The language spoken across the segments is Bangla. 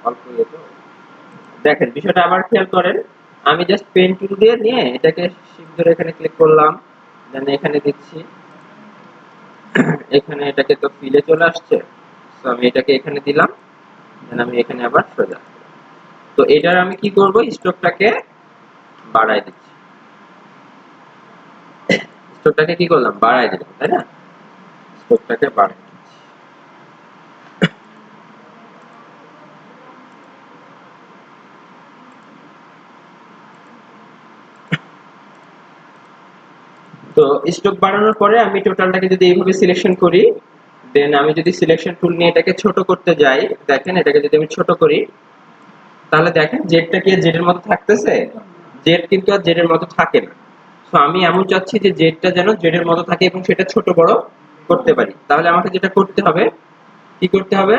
অল্প ইয়ে তো। দেখেন বিষয়টা আবার খেয়াল করেন, আমি জাস্ট পেন টুল দিয়ে নিয়ে এটাকে শিফট ধরে এখানে ক্লিক করলাম, দেন এখানে দিচ্ছি, এখানে এটাকে তো ফিলে চলে আসছে, তো আমি এটাকে এখানে দিলাম, দেন আমি এখানে আবার সোজা। তো এটার আমি কি করব, স্ট্রোকটাকে বাড়ায় দিচ্ছি, স্ট্রোকটাকে কি করলাম, বাড়ায় দিলাম, তাই না? স্ট্রোকটাকে বাড়ায় দিচ্ছি। তো স্ট্রোক বাড়ানোর পরে আমি টোটালটাকে যদি এইভাবে সিলেকশন করি, দেন আমি যদি সিলেকশন টুল নিয়ে এটাকে ছোট করতে যাই, দেখেন এটাকে যদি আমি ছোট করি, তাহলে দেখেন জেডটা কি জেড এর মতো থাকতেছে? জেড কিন্তু আর জেড এর মতো থাকে না। তো আমি এমন চাচ্ছি যে জেডটা যেন জেড এর মতো থাকে এবং সেটা ছোট বড় করতে পারি। তাহলে আমাকে যেটা করতে হবে, কি করতে হবে,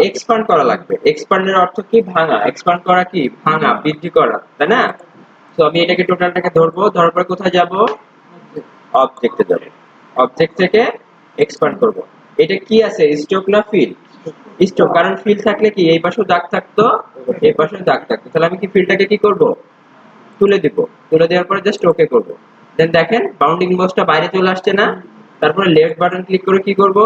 এক্সপান্ড করা লাগবে। এক্সপান্ডের অর্থ কি, ভাঙা। এক্সপান্ড করা কি, ভাঙা, বৃদ্ধি করা, তাই না? তো আমি এটাকে টোটালটাকে ধরবো, ধরার পর কোথায় যাব, অবজেক্টে যাব, অবজেক্ট থেকে এক্সপান্ড করব। এটা কি আছে, স্ট্রোক না ফিল? স্ট্রোক, কারণ ফিল থাকলে কি এই পাশেও দাগ থাকতো, এই পাশেও দাগ থাকতো। তাহলে আমি কি ফিলটাকে কি করব, তুলে দিব। তুলে দেওয়ার পরে জাস্ট ওকে করব। দেন দেখেন বাউন্ডিং বক্সটা বাইরে চলে আসছে না? তারপরে লেফট বাটন ক্লিক করে কি করব,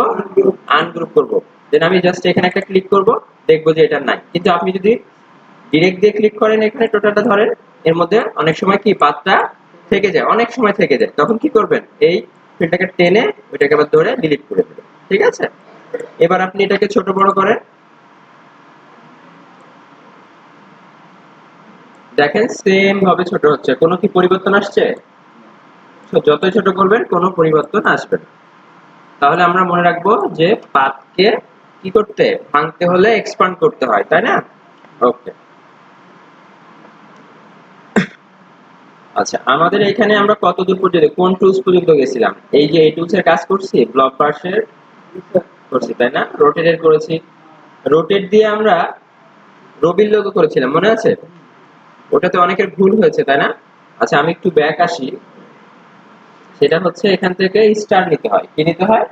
আনগ্রুপ করব। দেন আমি জাস্ট এখানে একটা ক্লিক করব, দেখবো যে এটা নাই। কিন্তু আপনি যদি ডিরেক্ট দিয়ে ক্লিক করেন, এখানে টোটালটা ধরেন, এর মধ্যে অনেক সময় কি পাতটা থেকে যায়, অনেক সময় থেকে যায়। তখন কি করবেন, এই ফিলটাকে টেনে ওইটাকে আবার ধরে ডিলিট করে দেবেন। ঠিক আছে? এবার আপনি এটাকে ছোট বড় করেন, দেখেন সেম ভাবে ছোট হচ্ছে, কোনো কি পরিবর্তন আসছে? যতই ছোট করবেন কোনো পরিবর্তন আসবে না। তাহলে আমরা মনে রাখবো যে পাথকে কি করতে, ভাঙতে হলে এক্সপান্ড করতে হয়, তাই না? ওকে। আচ্ছা, আমাদের এখানে আমরা কত দূর পর্যন্ত, কোন টুলস পর্যন্ত গেছিলাম? এই যে এই টুলস এর কাজ করছি, ব্লক ব্রাশের করছি, তাই না? রোটেটের করেছি, রোটেট দিয়ে আমরা রবির লোগো করেছিলাম, মনে আছে? ওটাতে অনেকের ভুল হয়েছে, তাই না? আচ্ছা, আমি একটু ব্যাক আসি। সেটা হচ্ছে এখান থেকে স্টার নিতে হয়। কি নিতে হয়?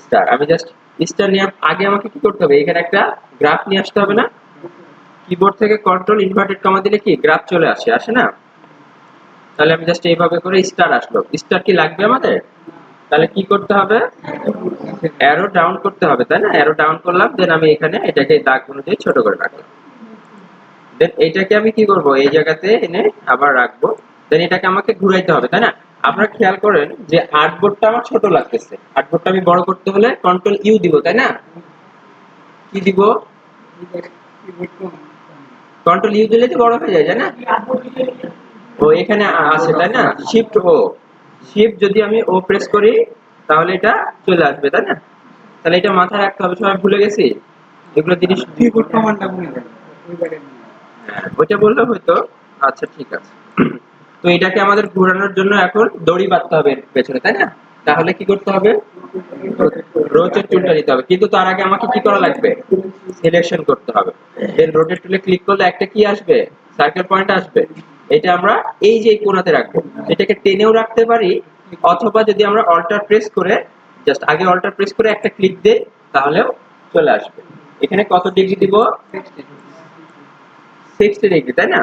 স্টার। আমি জাস্ট স্টার নিয়ে আগে আমাকে কি করতে হবে, এখানে একটা গ্রাফ নিয়ে আসতে হবে না? কিবোর্ড থেকে কন্ট্রোল ইনভার্টেড কমা দিলে কি গ্রাফ চলে আসে, আসে না? তাহলে আমি জাস্ট এইভাবে করে স্টার আসলো। স্টার কি লাগবে আমাদের? তাহলে কি করতে হবে, অ্যারো ডাউন করতে হবে, তাই না? অ্যারো ডাউন করলাম, দেন আমি এখানে এটাকে দাগ অনুযায়ী ছোট করে রাখলাম। দেন এটাকে আমি কি করব, এই জায়গাতে এনে আবার রাখবো। দেন এটাকে আমাকে ঘুরাইতে হবে, তাই না? আপনারা খেয়াল করেন যে আর্টবোর্ডটা আমার ছোট লাগতেছে, আর্টবোর্ডটা আমি বড় করতে হলে কন্ট্রোল ইউ দিব, তাই না? কি দিব, কন্ট্রোল ইউ দিলে তো বড় হয়ে যায়, তাই না? ও এখানে আছে, তাই না? শিফট ও, শিফট যদি আমি ও প্রেস করি তাহলে এটা চলে আসবে, তাই না? তাহলে এটা মাথায় রাখতে হবে, সবাই ভুলে গেছি এগুলো জিনিস। কিবোর্ড কমান্ডটা ভুলে গেল হ্যাঁ, ওইটা বললে হয়তো। আচ্ছা ঠিক আছে। তো এটাকে আমাদের ঘোরানোর জন্য এখন দড়ি বাঁধতে হবে এর পেছনে, তাই না? তাহলে কি করতে হবে, রোটেট টুলটা নিতে হবে। কিন্তু তার আগে আমাকে কি করা লাগবে, সিলেকশন করতে হবে। দেন রোটেট টুলে ক্লিক করলে একটা কি আসবে, সার্কেল পয়েন্ট আসবে। এটা আমরা এই যে কোণাতে রাখবো। এটাকে টেনেও রাখতে পারি, অথবা যদি আমরা অল্টার প্রেস করে, জাস্ট আগে অল্টার প্রেস করে একটা ক্লিক দেই, তাহলেও চলে আসবে। এখানে কত ডিগ্রি দিব, 60 ডিগ্রি, তাই না?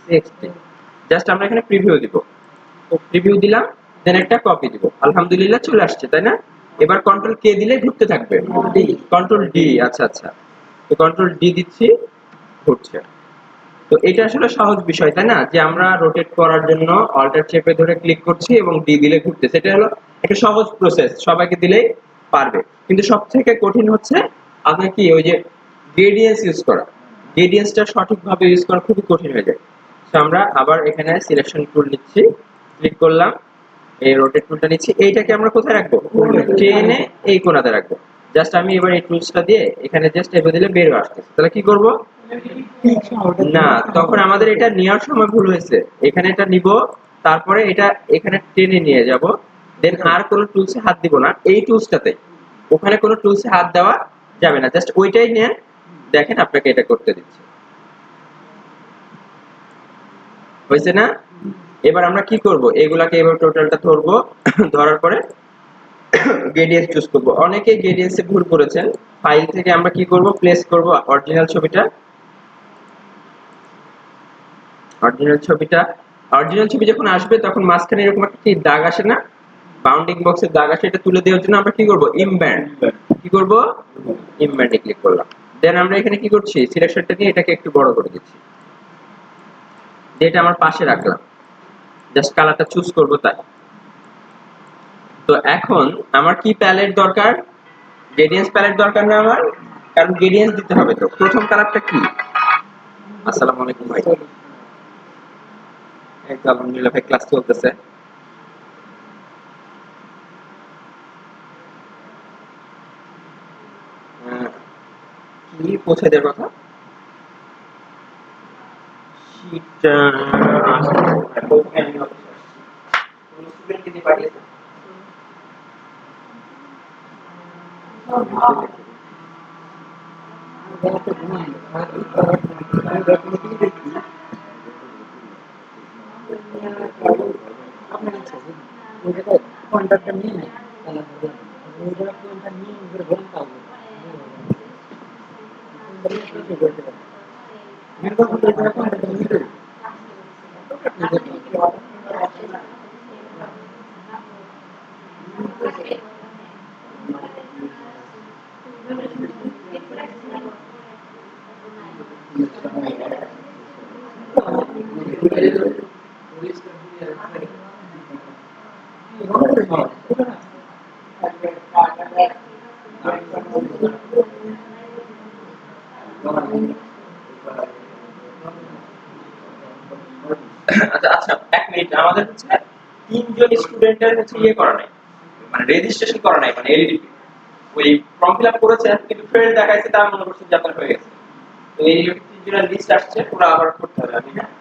60। জাস্ট আমরা এখানে প্রিভিউ দিব, প্রিভিউ দিলাম, দেন একটা কপি দিব। আলহামদুলিল্লাহ চলে আসছে, তাই না? এবার কন্ট্রোল কে দিলে ঘুরতে থাকবে, কন্ট্রোল ডি। আচ্ছা আচ্ছা, তো কন্ট্রোল ডি দিচ্ছি, ঘুরছে। তো এটা আসলে সহজ বিষয়, তাই না? যে আমরা রোটেট করার জন্য অল্টার চেপে ধরে ক্লিক করছি এবং ডি দিলে ঘুরতেছে। এটা হলো একটা সহজ প্রসেস, সবাইকে দিলেই পারবে। কিন্তু সবথেকে কঠিন হচ্ছে আপনার কি, ওই যে গ্রেডিয়েন্টস ইউজ করা। গ্রেডিয়েন্টসটা সঠিকভাবে ইউজ করা খুবই কঠিন হয়ে যায়। তো আমরা আবার এখানে সিলেকশন টুল নিচ্ছি, ক্লিক করলাম, এই রোটেট টুলটা নিচ্ছি, এইটাকে আমরা কোথায় রাখবো, টেনে এই কোণাতে রাখবো। জাস্ট আমি এবার এই টুলসটা দিয়ে এখানে জাস্ট এবার দিলে বের হয়ে আসতেছে। তাহলে কি করব, না তখন আমাদের এটা নেওয়ার সময় ভুল হয়েছে। এখানে এটা নিব, তারপরে এটা এখানে টেনে নিয়ে যাব, দেন আর কোনো টুলসে হাত দিব না এই টুলসটাতে। ওখানে কোনো টুলসে হাত দেওয়া যাবে না, জাস্ট ওইটাই নেন। দেখেন আপনাকে এটা করতে দিচ্ছে, হয়েছে না? এবার আমরা কি করব, এগুলাকে এবার টোটালটা ধরবো, ধরার পরে গ্রেডিয়েন্ট চুজ করব। অনেকে গ্রেডিয়েন্টসে ভুল করেছেন। ফাইল থেকে আমরা কি করব, প্লেস করব অরিজিনাল ছবিটা। অরিজিনাল ছবি যখন আসবে তখন মাঝখানে এরকম একটা কি দাগ আসে না, বাউন্ডিং বক্সের দাগ আসে, এটা তুলে দেওয়ার জন্য আমরা কি করব, ইমব্যান্ড কি করব, ইমব্যান্ডে ক্লিক করলাম। দেন আমরা এখানে কি করছি, সিলেকশনটা নিয়ে এটাকে একটু বড় করে দিচ্ছি, যেটা আমার পাশে রাখলাম, জাস্ট কালারটা চুজ করব তাই। তো এখন আমার কি প্যালেট দরকার, গ্রেডিয়েন্টস প্যালেট দরকার না আমার, কারণ গ্রেডিয়েন্টস দিতে হবে। তো প্রথম কালারটা কি, আসসালামু আলাইকুম ভাই, এই তো আলহামদুলিল্লাহ ভাই ক্লাস চলতেছে। কি পৌঁছে দেওয়ার কথা, শীট স্টুডেন্টকে দিয়ে পাঠিয়েছে। কন্ট্রাক্টটা নিয়ে নেয় আচ্ছা আচ্ছা, এক মিনিট, আমাদের হচ্ছে তিনজন স্টুডেন্টের হচ্ছে ইয়ে করা নাই, মানে রেজিস্ট্রেশন করা নাই, মানে এলডিপি ওই ফর্ম ফিল আপ করেছেন কিন্তু ফেল দেখাইছে, তার মনে করছেন যে আপনার হয়ে গেছে। তো এই তিনজনের লিস্ট আসছে, পুরো আবার করতে হবে আমি, হ্যাঁ।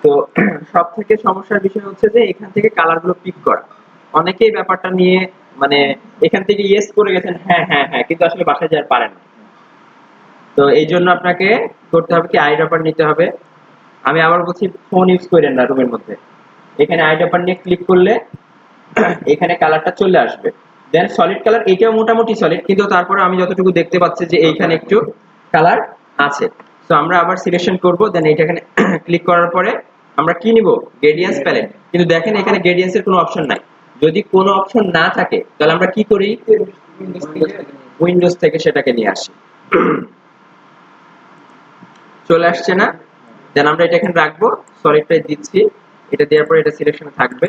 তো সব থেকে সমস্যার বিষয় হচ্ছে যে এখান থেকে কালার গুলো পিক করা। অনেকেই ব্যাপারটা নিয়ে মানে এখান থেকে ইয়েস করে গেছেন, হ্যাঁ হ্যাঁ হ্যাঁ, কিন্তু আসলে বাসায় যাওয়ার পারেন না। তো এই জন্য আপনাকে করতে হবে কি, আইড্রপার নিতে হবে। আমি আবার বলছি, ফোন ইউজ করেন না রুমের মধ্যে। এখানে আইড্রপার নিয়ে ক্লিক করলে এখানে কালারটা চলে আসবে। দেন সলিড কালার, এটাও মোটামুটি সলিড, কিন্তু তারপরে আমি যতটুকু দেখতে পাচ্ছি যে এইখানে একটু কালার আছে। তো আমরা আবার সিলেকশন করব, দেন এইটা এখানে ক্লিক করার পরে আমরা কি নিব, গ্রেডিয়েন্টস প্যালেট। কিন্তু দেখেন এখানে গ্রেডিয়েন্টস এর কোনো অপশন নাই। যদি কোনো অপশন না থাকে তাহলে আমরা কি করি, উইন্ডোজ থেকে সেটাকে নিয়ে আসি। চলে আসছে না, দেন আমরা এটা এখানে রাখবো, সলিডটাই দিচ্ছি, এটা দেওয়ার পরে এটা সিলেকশনে থাকবে।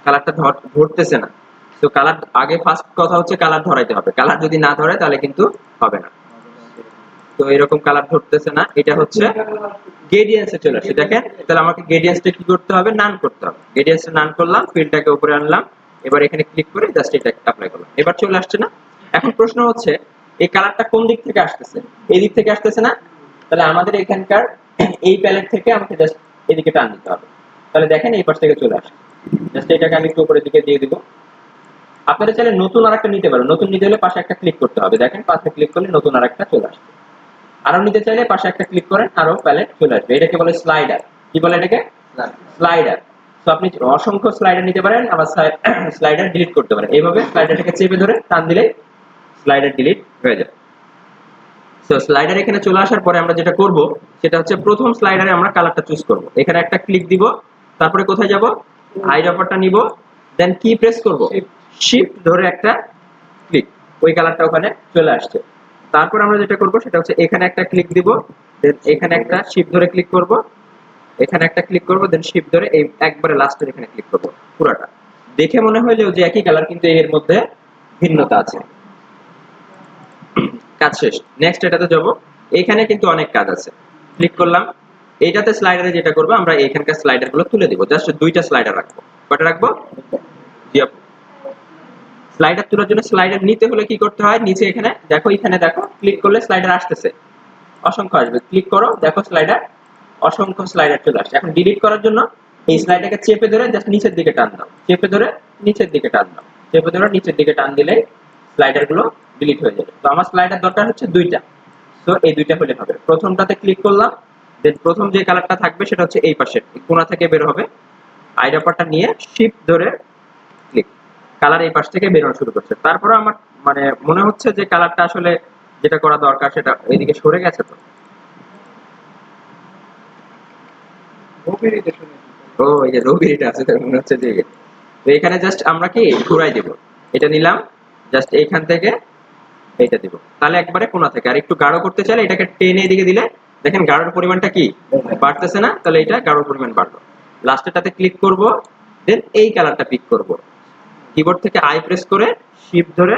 কালারটা ধরতেছে না, তো কালার আগে ফার্স্ট কথা হচ্ছে কালার ধরাইতে হবে, কালার যদি না ধরে তাহলে কিন্তু হবে না। তো এরকম কালার ধরতেছে না, এটা হচ্ছে গ্রেডিয়েন্টসে চলে আসে। দেখেন তাহলে আমাকে গ্রেডিয়েন্টসটা কি করতে হবে, নান করতে হবে। গ্রেডিয়েন্টসটা নান করলাম, ফিল্ডটাকে উপরে আনলাম, এবার এখানে ক্লিক করে জাস্ট এটা অ্যাপ্লাই করলাম, এবার চলে আসছে না। এখন প্রশ্ন হচ্ছে এই কালারটা কোন দিক থেকে আসতেছে, এই দিক থেকে আসতেছে না, তাহলে আমাদের এখানকার এই প্যালেট থেকে আমাকে জাস্ট এদিকে টান দিতে হবে। তাহলে দেখেন এই পাশ থেকে চলে আসে, জাস্ট এটাকে আমি একটু উপরের দিকে দিয়ে দিব। আপনারা চাইলে নতুন আরেকটা নিতে পারেন, নতুন নিতে হলে পাশে একটা ক্লিক করতে হবে, দেখেন পাশে ক্লিক করলে নতুন আরেকটা চলে আসবে। আরো নিতে চাইলে পাশে একটা ক্লিক করেন, আরো প্যালেট চলে আসবে। এটাকে বলে স্লাইডার। কি বলে এটাকে, স্লাইডার। তো আপনি অসংখ্য স্লাইডার নিতে পারেন, আবার স্লাইডার ডিলিট করতে পারেন। এইভাবে স্লাইডারটাকে চেপে ধরে টান দিলে স্লাইডার ডিলিট হয়ে যাবে। তো স্লাইডার এখানে চলে আসার পরে আমরা যেটা করব সেটা হচ্ছে প্রথম স্লাইডারে আমরা কালারটা চুজ করব। এখানে একটা ক্লিক দিব, তারপরে কোথায় যাব, আইড্রপারটা নিব, দেন কি প্রেস করব, শিফট ধরে একটা ক্লিক, ওই কালারটা ওখানে চলে আসছে। তারপর আমরা যেটা করব সেটা হচ্ছে এখানে একটা ক্লিক দিব, দেন এখানে একটা শিফট ধরে ক্লিক করব, এখানে একটা ক্লিক করব, দেন শিফট ধরে এই একবারে লাস্টের এখানে ক্লিক করব পুরাটা। দেখে মনে হইলেও যে একই কালার, কিন্তু এর মধ্যে ভিন্নতা আছে। কাজ শেষ। নেক্সট এটাতে যাব। এখানে কিন্তু অনেক কাজ আছে। ক্লিক করলাম। এইটাতে স্লাইডারে যেটা করব, আমরা এখানকার স্লাইডার গুলো তুলে দিব। জাস্ট দুইটা স্লাইডার রাখবো। কয়টা রাখবো? জি আপু। স্লাইডার তোলার জন্য স্লাইডার নিতে হলে কি করতে হয়? নিচে এখানে দেখো, এখানে দেখো, ক্লিক করলে স্লাইডার আসতেছে, অসংখ্য আসবে। ক্লিক করো, দেখো স্লাইডার, অসংখ্য স্লাইডার চলে আসছে। এখন ডিলিট করার জন্য এই স্লাইডারকে চেপে ধরে জাস্ট নিচের দিকে টান দাও, চেপে ধরে নিচের দিকে টান দাও, চেপে ধরে নিচের দিকে টান দিলে স্লাইডার গুলো ডিলিট হয়ে যাবে। তো আমার স্লাইডার দরকার হচ্ছে দুইটা, তো এই দুইটা হলে হবে। প্রথমটাতে ক্লিক করলাম, দেন প্রথম যে কালারটা থাকবে সেটা হচ্ছে এই পাশে কোণা থেকে বের হবে। আইড্রপারটা নিয়ে শিফট ধরে ক্লিক, কালার এই পাশ থেকে বেরোনো শুরু করছে। তারপরে আমার মানে মনে হচ্ছে যে কালারটা আসলে যেটা করা দরকার সেটা এইদিকে সরে গেছে। তো ও এই যে রবিটা আছে, তার মনে হচ্ছে যে তো এখানে জাস্ট আমরা কি ঘুরাই দেব। এটা নিলাম, জাস্ট এইখান থেকে এইটা দিব, তাহলে একবারে কোণা থেকে। আর একটু গাঢ় করতে চাইলে এটাকে টেনে এদিকে দিলে দেখেন গাঢ়র পরিমাণটা কি বাড়তেছে না? তাহলে এটা গাঢ়র পরিমাণ বাড়লো। লাস্টেরটাতে ক্লিক করব, দেন এই কালারটা পিক করব। কিবোর্ড থেকে আই প্রেস করে শিফট ধরে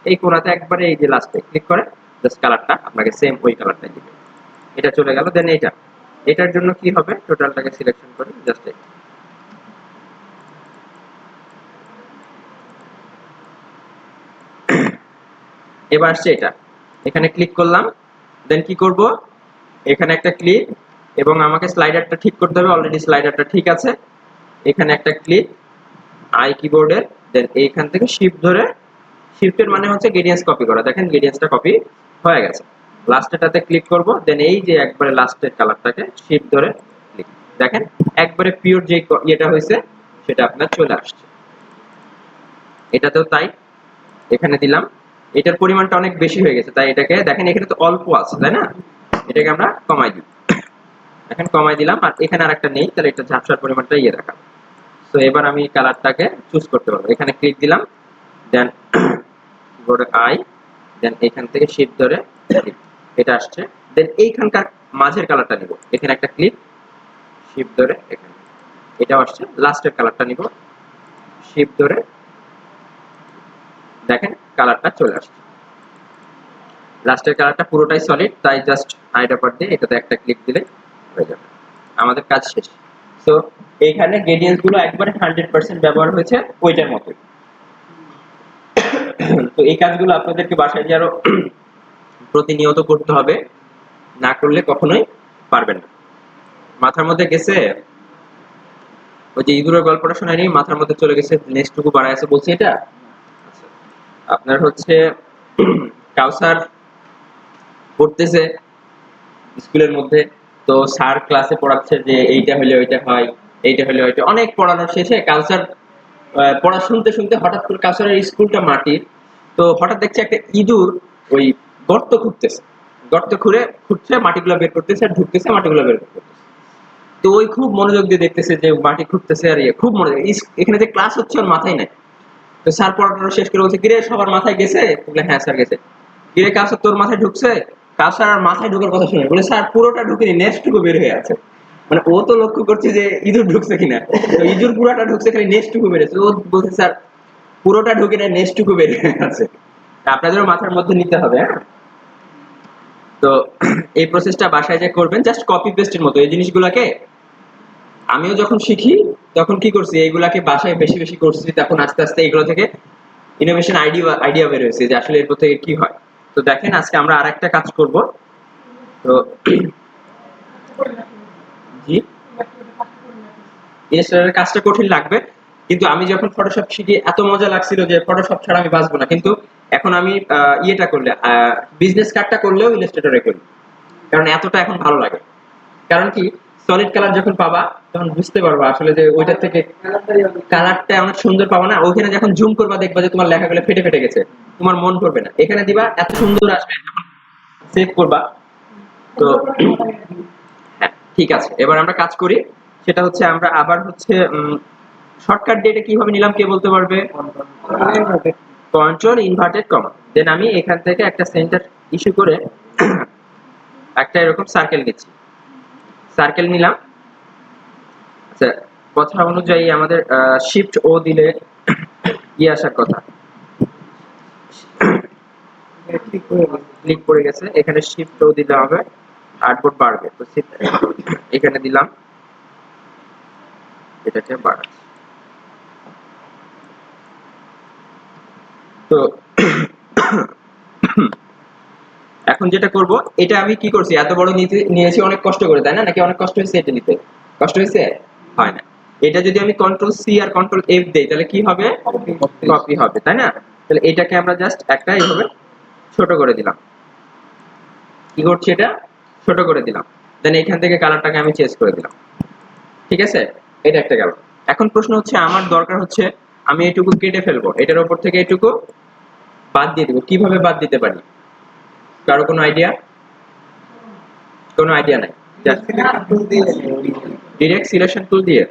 এই কোণাতে একবারে এই যে লাস্টে ক্লিক করে জাস্ট কালারটা আপনাকে সেম ওই কালারটাই দিবে। এটা চলে গেল। দেন এটার জন্য কি হবে? টোটালটাকে সিলেকশন করি, জাস্ট এবার আসছে এটা। এখানে ক্লিক করলাম, দেন কি করব? এখানে একটা ক্লিক, এবং আমাকে স্লাইডারটা ঠিক করতে হবে। অলরেডি স্লাইডারটা ঠিক আছে। এখানে একটা ক্লিক আই কিবোর্ডের, দেন এইখান থেকে শিফট ধরে, শিফটের মানে হচ্ছে গ্রেডিয়েন্টস কপি করা। দেখেন গ্রেডিয়েন্টসটা কপি হয়ে গেছে। লাস্টেরটাতে ক্লিক করব, দেন এই যে একবারে লাস্টের কালারটাকে শিফট ধরে ক্লিক, দেখেন একবারে পিওর যে এটা হয়েছে সেটা আপনার চলে আসছে। এটাতেও তাই, এখানে দিলাম, এটার পরিমাণটা অনেক বেশি হয়ে গেছে, তাই এটাকে দেখেন এখানে তো অল্প আছে, তাই না? এটাকে আমরা কমাই দিই, এখন কমাই দিলাম। আর এখানে আরেকটা নেই, তাহলে এটা ঝাপসার পরিমাণটা দেখাবো। তো এবার আমি কালারটাকে চুজ করতে পারবো। এখানে ক্লিক দিলাম, দেন কিবোর্ডে আই, দেন এখান থেকে শিফট ধরে এটা আসছে। দেন এইখানকার মাঝের কালারটা নিব, এখানে একটা ক্লিক শিফট ধরে এখানে এটাও আসছে। লাস্টের কালারটা নিব, শিফট ধরে দেখেন কালারটা চলে আসছে। লাস্টের কালারটা পুরোটাই সলিড, তাই জাস্ট আইড্রপার দিয়ে এটাতে একটা ক্লিক দিলে হয়ে যাবে, আমাদের কাজ শেষ। সো এইখানে গ্রেডিয়েন্টস গুলো একবারে 100% ব্যবহার হয়েছে ওইটার মতো। তো এই কাজগুলো আপনাদেরকে বাসায় গিয়ে আরো প্রতিনিয়ত করতে হবে, না করলে কখনোই পারবেন না। মাথার মধ্যে গেছে ওই যে ইঁদুরের গল্পটা শোনায়নি? মাথার মধ্যে চলে গেছে, নেক্সটুকু বাড়ায় আছে বলছি এটা। আপনার হচ্ছে কাউসার পড়তেছে স্কুলের মধ্যে, তো স্যার ক্লাসে পড়াচ্ছে যে এইটা হলে ওইটা হয়, এইটা হলে ওইটা, অনেক পড়ানোর শেষে কাউসার পড়া শুনতে শুনতে হঠাৎ করে, কাউসারের স্কুলটা মাটির, তো হঠাৎ দেখছে একটা ইঁদুর ওই গর্ত খুঁড়তেছে, গর্ত খুঁড়ছে, মাটিগুলো বের করতেছে, আর ঢুকতেছে, মাটিগুলো বের করতেছে। তো ওই খুব মনোযোগ দিয়ে দেখতেছে যে মাটি খুঁড়তেছে, আর খুব মনোযোগ, এখানে যে ক্লাস হচ্ছে ওর মাথায় নাই। তো স্যার পড়াটা শেষ করে বলছে, কিরে সবার মাথায় গেছে? বলে হ্যাঁ স্যার গেছে। কিরে কাউসার তোর মাথায় ঢুকছে? কাউসার আর মাথায় ঢোকার কথা শুনে বলে স্যার পুরোটা ঢুকেনি, নেক্সটটুকু বের হয়ে আছে। মানে ও তো লক্ষ্য করছে যে ইঁদুর ঢুকছে কিনা, তো ইঁদুর পুরোটা ঢুকছে, খালি নেক্সটটুকু বের হয়েছে। ও বলছে স্যার পুরোটা ঢুকে না, নেক্সটটুকু বের হয়ে আছে। আপনাদেরও মাথার মধ্যে নিতে হবে, হ্যাঁ। তো এই প্রসেসটা বাসায় যে করবেন জাস্ট কপি পেস্টের মতো। এই জিনিসগুলোকে আমিও যখন শিখি তখন কি করছি, এইগুলাকে বাসায় বেশি বেশি করছি, তখন আস্তে আস্তে এগুলো থেকে ইনোভেশন আইডিয়া বের হয়েছে যে আসলে এরপর থেকে কি হয়। তো দেখেন আজকে আমরা আরেকটা কাজ করব। তো জি, ইলাস্ট্রেটরের কাজটা কঠিন লাগবে, কিন্তু আমি যখন ফটোশপ শিখি এত মজা লাগছিল যে ফটোশপ ছাড়া আমি বাঁচবো না। কিন্তু এখন আমি ইয়েটা করলে, বিজনেস কার্ডটা করলেও ইলাস্ট্রেটরে করি, কারণ এতটা এখন ভালো লাগে। কারণ কি, সলিড কালার যখন পাবা তখন বুঝতে পারবা আসলে যে ওইটার থেকে কালারটা অনেক সুন্দর পাবা না। ওইখানে যখন জুম করবা দেখবা যে তোমার লেখাগুলো ফেটে ফেটে গেছে, তোমার মন করবে না। এখানে দিবা এত সুন্দর আসবে, যখন সেভ করবা। তো হ্যাঁ ঠিক আছে, এবার আমরা কাজ করি। সেটা হচ্ছে আমরা আবার হচ্ছে শর্টকাট দিয়ে এটা কিভাবে নিলাম কে বলতে পারবে? কন্ট্রোল ইনভার্টেড কমা, দেন আমি এখান থেকে একটা সেন্টার ইস্যু করে একটা এরকম সার্কেল নিচ্ছি। সার্কেল নিলাম, আচ্ছা, কথা অনুযায়ী আমাদের শিফট ও দিলে আসার কথা। ঠিক করে দিই। ক্লিক পড়ে গেছে, এখানে শিফট ও দিলে হবে, আর্টবোর্ড বাড়বে। তো এখানে দিলাম, এটাকে বাড়াচ্ছি। তো এখন যেটা করব, এটা আমি কি করছি, এত বড় নিয়েছি অনেক কষ্ট করে, তাই না? নাকি অনেক কষ্ট হয়েছে এটা নিতে? কষ্ট হয়েছে? হয় না। এটা যদি আমি কন্ট্রোল সি আর কন্ট্রোল এফ দেই তাহলে কি হবে? কপি হবে, তাই না? তাহলে এটাকে আমরা জাস্ট একটা এইভাবে ছোট করে দিলাম। কি করছি, এটা ছোট করে দিলাম। দেন এখান থেকে কালারটাকে আমি চেঞ্জ করে দিলাম। ঠিক আছে, এটা একটা গেল। এখন প্রশ্ন হচ্ছে, আমার দরকার হচ্ছে আমি এটুকু কেটে ফেলবো, এটার উপর থেকে এটুকু বাদ দিয়ে দেবো। কিভাবে বাদ দিতে পারি? কারো কোনো আইডিয়া? কোনো আইডিয়া নাই? টুল দিয়ে original। ডিরেক্ট সিলেকশন টুল দিয়ে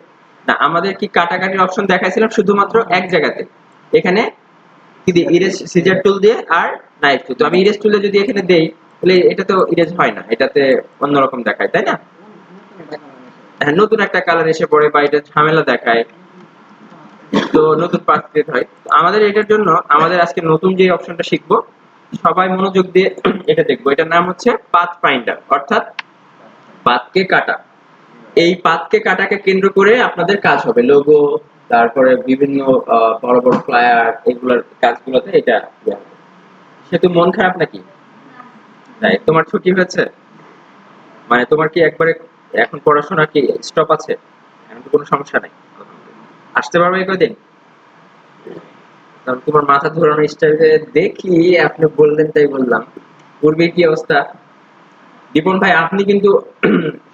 না, আমাদের কি কাটাকাটির অপশন দেখাইছিলাম শুধুমাত্র এক জায়গাতে, এখানে কি দিয়ে, ইরেজ সিজার টুল দিয়ে আর নাইফ টুল। তো আমি ইরেজ টুলে যদি এখানে দেই তাহলে এটা তো ইরেজ হয় না, এটাতে অন্যরকম দেখায়, তাই না? হ্যাঁ, নতুন একটা কালার এসে পড়ে বা এটা ঝামেলা দেখায়, তো নতুন পাথ ক্রিয়েট হয়। তো আমাদের এটার জন্য আমাদের আজকে নতুন যে অপশনটা শিখবো, সবাই মনোযোগ দিয়ে এটা দেখবো। এটার নাম হচ্ছে পাথ ফাইন্ডার, অর্থাৎ পাথকে কাটা। এই পাথকে কাটাকে কেন্দ্র করে আপনাদের কাজ হবে, লোগো, তারপরে বিভিন্ন বড় বড় ফ্লায়ার, এগুলোর কাজগুলোতে এটা ইয়ে হবে। সেতু মন খারাপ নাকি? তাই তোমার ছুটি হয়েছে? মানে তোমার কি একবারে এখন পড়াশোনা কি স্টপ আছে? এখন তো কোনো সমস্যা নাই? আসতে পারবে এই কয়দিন? কারণ তোমার মাথা ধরানো স্টাইলে দেখি, আপনি বললেন তাই বললাম। পূর্বে কি অবস্থা? দীপন ভাই, আপনি কিন্তু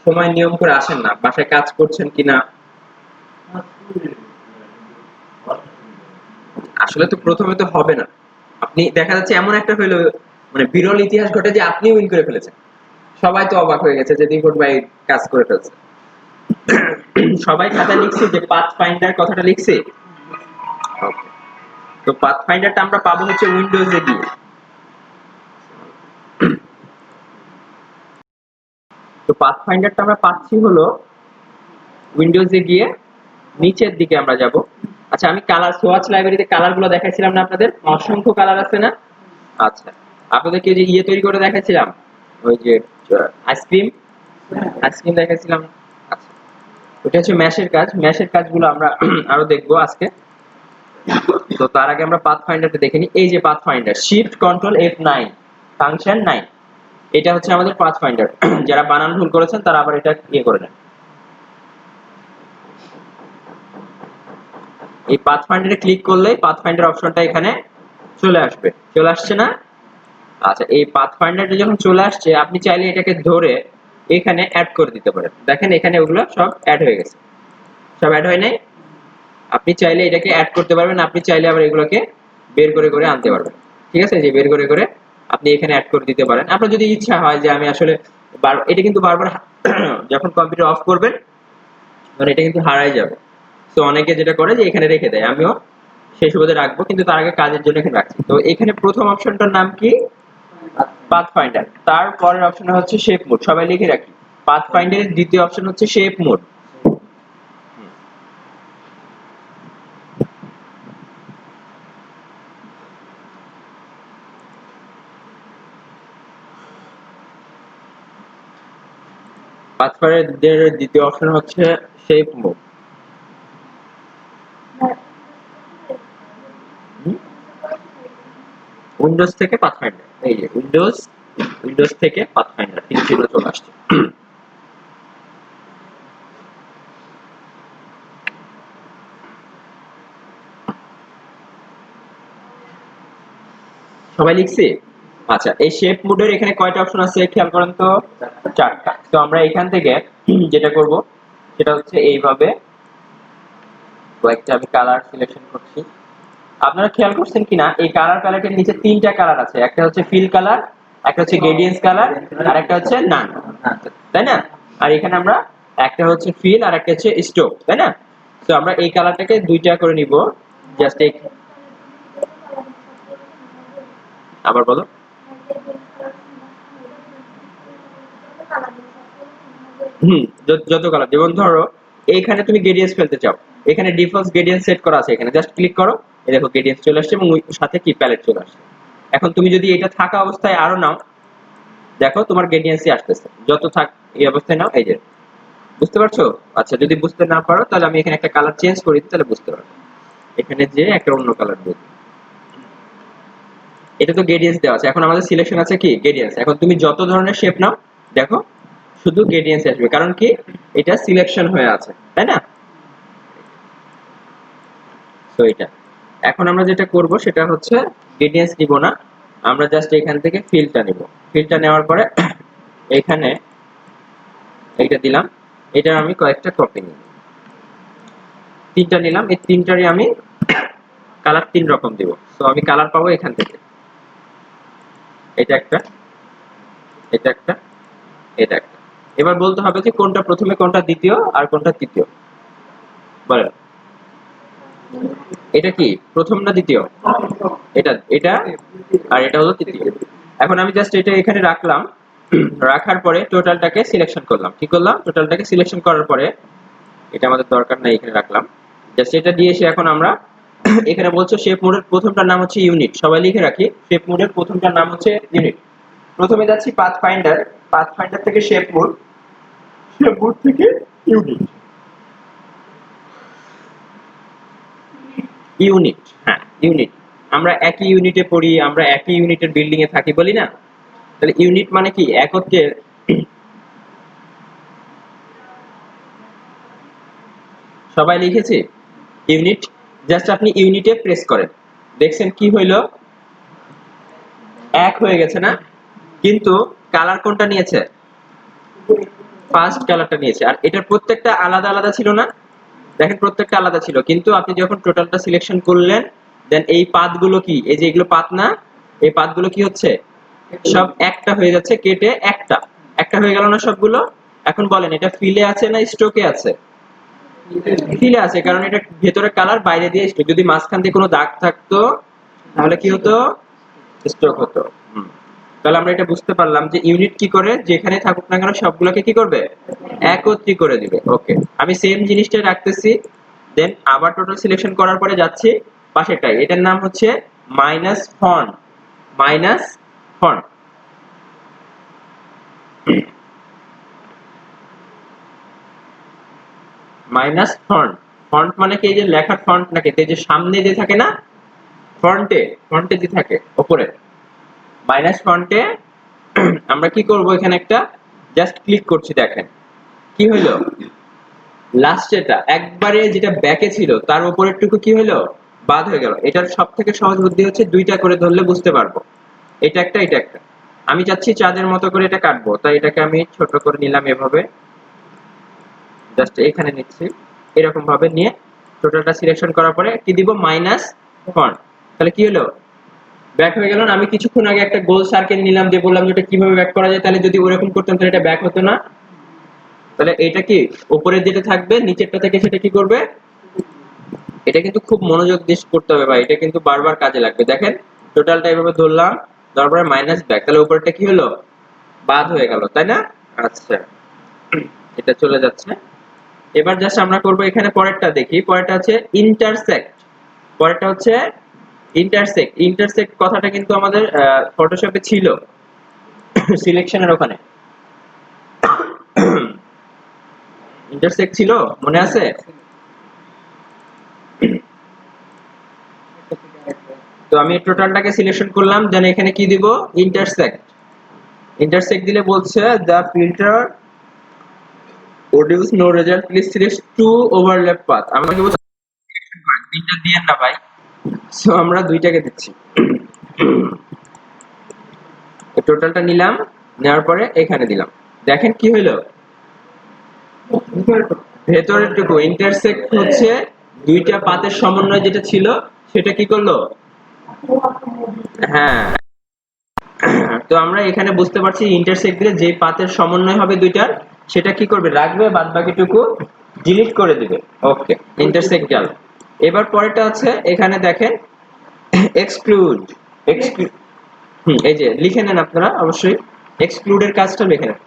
সময় নিয়ম করে আসেন না, বাসায় কাজ করছেন কিনা? আসলে তো প্রথমে তো হবে না। আপনি দেখা যাচ্ছে এমন একটা হইলো, মানে বিরল ইতিহাস ঘটে যে আপনি উইন করে ফেলেছেন। সবাই তো অবাক হয়ে গেছে যে দীপন ভাই কাজ করে ফেলছে। সবাই খাতা লিখছে যে পাথ ফাইন্ডার কথাটা লিখছে। Okay. তো পাথ ফাইন্ডারটা আমরা পাবো হচ্ছে উইন্ডোজে গিয়ে। তো পাথ ফাইন্ডারটা আমরা পাচ্ছি হলো উইন্ডোজে গিয়ে নিচের দিকে আমরা যাব। আচ্ছা, আমি কালার সোয়াচ লাইব্রেরিতে কালার গুলো দেখাইছিলাম না আপনাদের? অসংখ্য কালার আছে না? আচ্ছা, আপনাদেরকে যে ইয়ে তৈরি করে দেখাইছিলাম, ওই যে আইসক্রিম আইসক্রিম দেখাইছিলাম। আচ্ছা, ওটা হচ্ছে ম্যাশের কাজ। ম্যাশের কাজগুলো আমরা আরো দেখবো আজকে। তো তার আগে আমরা পাথ ফাইন্ডারটা দেখে নিই। এই যে path finder, shift control F9, function 9, এটা হচ্ছে আমাদের পাথ ফাইন্ডার। যারা বানান ভুল করেছেন তারা আবার এটা ইয়ে করে নেন। এই পাথ ফাইন্ডারে ক্লিক করলে পাথ ফাইন্ডার অপশনটা এখানে চলে আসবে। চলে আসছে না? আচ্ছা, এই পাথ ফাইন্ডারটা যখন চলে আসছে, আপনি চাইলে এটাকে ধরে এখানে অ্যাড করে দিতে পারেন। দেখেন এখানে ওগুলো সব অ্যাড হয়ে গেছে। সব অ্যাড হয় নাই? আপনি চাইলে এটাকে অ্যাড করতে পারবেন, আপনি চাইলে আবার এগুলোকে বের করে করে আনতে পারবেন। ঠিক আছে, যে বের করে করে আপনি এখানে অ্যাড করে দিতে পারেন। আপনার যদি ইচ্ছা হয় যে আমি আসলে এটা কিন্তু বারবার যখন কম্পিউটার অফ করবেন তখন এটা কিন্তু হারাই যাবে। তো অনেকে যেটা করে যে এখানে রেখে দেয়, আমিও সেই সুবাদে রাখবো, কিন্তু তার আগে কাজের জন্য এখানে রাখছি। তো এখানে প্রথম অপশনটার নাম কি? Path finder. তারপরের অপশন হচ্ছে শেপ মোড, সবাই লিখে রাখি। পাথ ফাইন্ডারের দ্বিতীয় অপশন হচ্ছে শেপ মোড। পাথ ফাইন্ডারের দ্বিতীয় অপশন হচ্ছে শেপ মোড। উইন্ডোজ থেকে পাথফাইন্ডার, এই যে উইন্ডোজ থেকে পাথফাইন্ডার তিন চিহ্ন চলে আসছে। সবাই লিখছি? আচ্ছা, এই শেপ মোডের এখানে কয়টা অপশন আছে খেয়াল করেন তো? চারটা। তো আমরা এখান থেকে যেটা করব সেটা হচ্ছে এইভাবে কয়েকটা আমি কালার সিলেকশন করছি। আপনারা খেয়াল করছেন কিনা, এই কালার প্যালেটের নিচে তিনটা কালার আছে, একটা হচ্ছে ফিল কালার, একটা হচ্ছে গ্রেডিয়েন্টস কালার, আর একটা হচ্ছে নান, তাই না? আর এখানে আমরা একটা হচ্ছে ফিল আর একটা হচ্ছে স্টোক, তাই না? তো আমরা এই কালারটাকে দুইটা করে নিব। জাস্ট এই, আবার বলো। যত কালার, যেমন ধরো এইখানে তুমি গ্রেডিয়েন্টস ফেলতে চাও, এখানে ডিফল্ট গ্রেডিয়েন্ট সেট করা আছে, এখানে জাস্ট ক্লিক করো, এই দেখো গ্রেডিয়েন্টস চলে আসছে এবং ওই সাথে কি প্যালেট চলে আসছে। এখন তুমি যদি এটা থাকা অবস্থায় আরো নাও, দেখো তোমার গ্রেডিয়েন্টসই আসতেছে, যত থাক এই অবস্থায় নাও, এই যে, বুঝতে পারছো? আচ্ছা, যদি বুঝতে না পারো তাহলে আমি এখানে একটা কালার চেঞ্জ করি, তাহলে বুঝতে পারবে। এখানে যে একটা অন্য কালার দিই, এটা তো গ্রেডিয়েন্টস দেওয়া আছে, এখন আমাদের সিলেকশন আছে কি গ্রেডিয়েন্টস। এখন তুমি যত ধরনের শেপ নাও, দেখো শুধু গ্রেডিয়েন্টস আসবে, কারণ কি এটা সিলেকশন হয়ে আছে, তাই না? তো এটা এখন আমরা যেটা করব সেটা হচ্ছে গ্রেডিয়েন্টস নিব না, আমরা জাস্ট এখান থেকে ফিলটা নিব। ফিলটা নেওয়ার পরে এখানে এইটা দিলাম, এটা আমি কয়েকটা কপি নিব, তিনটা নিলাম, এই তিনটারই আমি কালার তিন রকম দিব। তো আমি কালার পাবো এখান থেকে, এটা একটা, এটা একটা, এটা একটা। এবার বলতে হবে যে কোনটা প্রথমে, কোনটা দ্বিতীয়, আর কোনটা তৃতীয়, বলেন। এটা কি প্রথম না দ্বিতীয়? এটা, এটা, আর এটা হলো তৃতীয়। এখন আমি জাস্ট এটা এখানে রাখলাম, রাখার পরে টোটালটাকে সিলেকশন করলাম। কি করলাম? টোটালটাকে সিলেকশন করার পরে, এটা আমাদের দরকার নাই, এখানে রাখলাম, জাস্ট এটা দিয়ে এসে এখন আমরা এখানে বলছো শেপ মোডের প্রথমটার নাম হচ্ছে ইউনিট, সবাই লিখে রাখি, শেপ মোডের প্রথমটার নাম হচ্ছে ইউনিট। প্রথমে যাচ্ছি পাথ ফাইন্ডার, পাথ ফাইন্ডার থেকে শেপ মোড, শেপ মোড থেকে ইউনিট, ইউনিট, হ্যাঁ ইউনিট। আমরা একই ইউনিটে পড়ি, আমরা একই ইউনিটের বিল্ডিং এ থাকি, বলি না? তাহলে ইউনিট মানে কি একত্রের, সবাই লিখেছি ইউনিট। জাস্ট আপনি ইউনিটে প্রেস করেন, দেখছেন কি হইলো, এক হয়ে গেছে না? কিন্তু কালার কোনটা নিয়েছে? ফার্স্ট কালারটা নিয়েছে। আর এটার প্রত্যেকটা আলাদা আলাদা ছিল না? দেখেন প্রত্যেকটা আলাদা ছিল, কিন্তু আপনি যখন টোটালটা সিলেকশন করলেন, দেন এই পাথগুলো কি, এই যে এগুলো পাথ না, এই পাথগুলো কি হচ্ছে, সব একটা হয়ে যাচ্ছে, কেটে একটা, একটা হয়ে গেল না সবগুলো? এখন বলেন এটা ফিলে আছে না স্ট্রোকে আছে? ফিলে আছে, কারণ এটা ভেতরে কালার, বাইরে দিয়ে স্ট্রোক। যদি মাঝখান দিয়ে কোনো দাগ থাকতো তাহলে কি হতো? স্ট্রোক হতো। তাহলে আমরা এটা বুঝতে পারলাম যে ইউনিট কি করে, যেখানে থাকুক না কেন সবগুলোকে কি করবে, একত্রিত করে দিবে। ওকে, আমি সেম জিনিসটাই রাখতেছি, দেন আবার টোটাল সিলেকশন করার পরে যাচ্ছি পাশেরটাই, এটার নাম হচ্ছে minus font, minus font. Minus font, font মানে কি এই যে লেখার ফন্ট নাকি, এই যে সামনে যে থাকে না, ফন্টে, ফন্টে যে থাকে উপরে, মাইনাস ফন্টে আমরা কি করব, এখানে একটা জাস্ট ক্লিক করছি, দেখেন কি হইলো, লাস্টেটা একবারে যেটা ব্যাকে ছিল তার উপরেরটুকু কি হলো, বাদ হয়ে গেল। এটার সব থেকে সহজ বুদ্ধি হচ্ছে দুইটা করে ধরলে বুঝতে পারবো, এটা একটা, এটা একটা। আমি চাচ্ছি চাঁদের মতো করে এটা কাটবো, তাই এটাকে আমি ছোট করে নিলাম এভাবে, জাস্ট এখানে নিচ্ছি, এরকম ভাবে নিয়ে টোটালটা সিলেকশন করার পরে কি দিব, মাইনাস ফন্ট। তাহলে কি হলো, ব্যাক হয়ে গেল না? আমি কিছুক্ষণ আগে একটা গোল সার্কেল নিলাম, যে বললাম যে এটা কিভাবে ব্যাক করা যায়, তাহলে যদি ওরকম করতাম তাহলে এটা ব্যাক হতো না। তাহলে এটা কি উপরের যেটা থাকবে নিচেরটা থেকে সেটা কি করবে, এটা কিন্তু খুব মনোযোগ দিয়ে করতে হবে ভাই, এটা কিন্তু বারবার কাজে লাগবে। দেখেন টোটালটা এভাবে ধরলাম, তারপরে মাইনাস ব্যাক, তাহলে উপরেরটা কি হলো, বাদ হয়ে গেল, তাই না? আচ্ছা, এটা চলে যাচ্ছে। এবার জাস্ট আমরা করব এখানে পরেরটা, দেখি পরেরটা হচ্ছে ইন্টারসেক্ট। পরেরটা হচ্ছে ইন্টারসেক্ট। ইন্টারসেক্ট কথাটা কিন্তু আমাদের ফটোশপে ছিল সিলেকশনের ওখানে, ইন্টারসেক্ট ছিল, মনে আছে? তো আমি টোটালটাকে সিলেকশন করলাম, দেন এখানে কি দিব, ইন্টারসেক্ট। ইন্টারসেক্ট দিলে বলছে the filter produce no result, please select two overlap path. আমাকে বলছে তিনটা দিয়ে না ভাই, সো আমরা দুইটাকে দিচ্ছি। টোটালটা নিলাম, নেওয়ার পরে এখানে দিলাম, দেখেন কি হইলো, ভেতরের টুকু ইন্টারসেক্ট হচ্ছে দুইটা পাতের সমন্বয় যেটা ছিল সেটা কি করলো, হ্যাঁ। তো আমরা এখানে বুঝতে পারছি ইন্টারসেক্ট দিলে যে পাতের সমন্বয় হবে দুইটার, সেটা কি করবে, রাখবে, বাদ বাকিটুকু ডিলিট করে দিবে। ওকে, ইন্টারসেক্ট গেল। এবার পরেরটা আছে, এখানে দেখেন এক্সক্লুড, এক্সক্লুড, এই যে লিখে নেন আপনারা অবশ্যই, এক্সক্লুডের কাজটা লিখে নেন।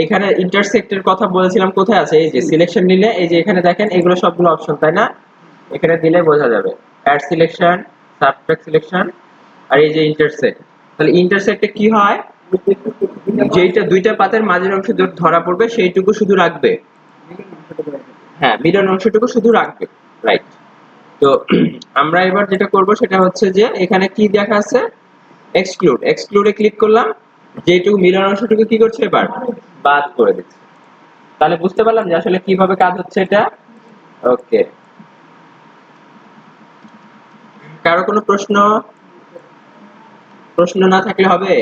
এখানে ইন্টারসেক্টের কথা বলেছিলাম, কোথায় আছে? এই যে সিলেকশন নিলে এই যে এখানে দেখেন এগুলো সবগুলো অপশন, তাই না? এখানে দিলে বোঝা যাবে অ্যাড সিলেকশন, সাবট্রাক্ট সিলেকশন, আর এই যে ইন্টারসেক্ট। তাহলে ইন্টারসেক্টে কি হয়, যেইটা দুইটা পাতের মাঝের অংশ ধরা পড়বে সেইটুকু শুধু রাখবে। হ্যাঁ, মিডল অংশটুকু শুধু রাখবে, রাইট। তো আমরা এবার যেটা করব সেটা হচ্ছে যে এখানে কি দেখা আছে, এক্সক্লুড। এক্সক্লুডে ক্লিক করলাম, যেটুকু মিডল অংশটুকু কি করছে এবার বাদ করে দিচ্ছে। তাহলে বুঝতে পারলাম যে আসলে কিভাবে কাজ হচ্ছে এটা। ওকে, কারো কোনো প্রশ্ন? প্রশ্ন না থাকলে হবে,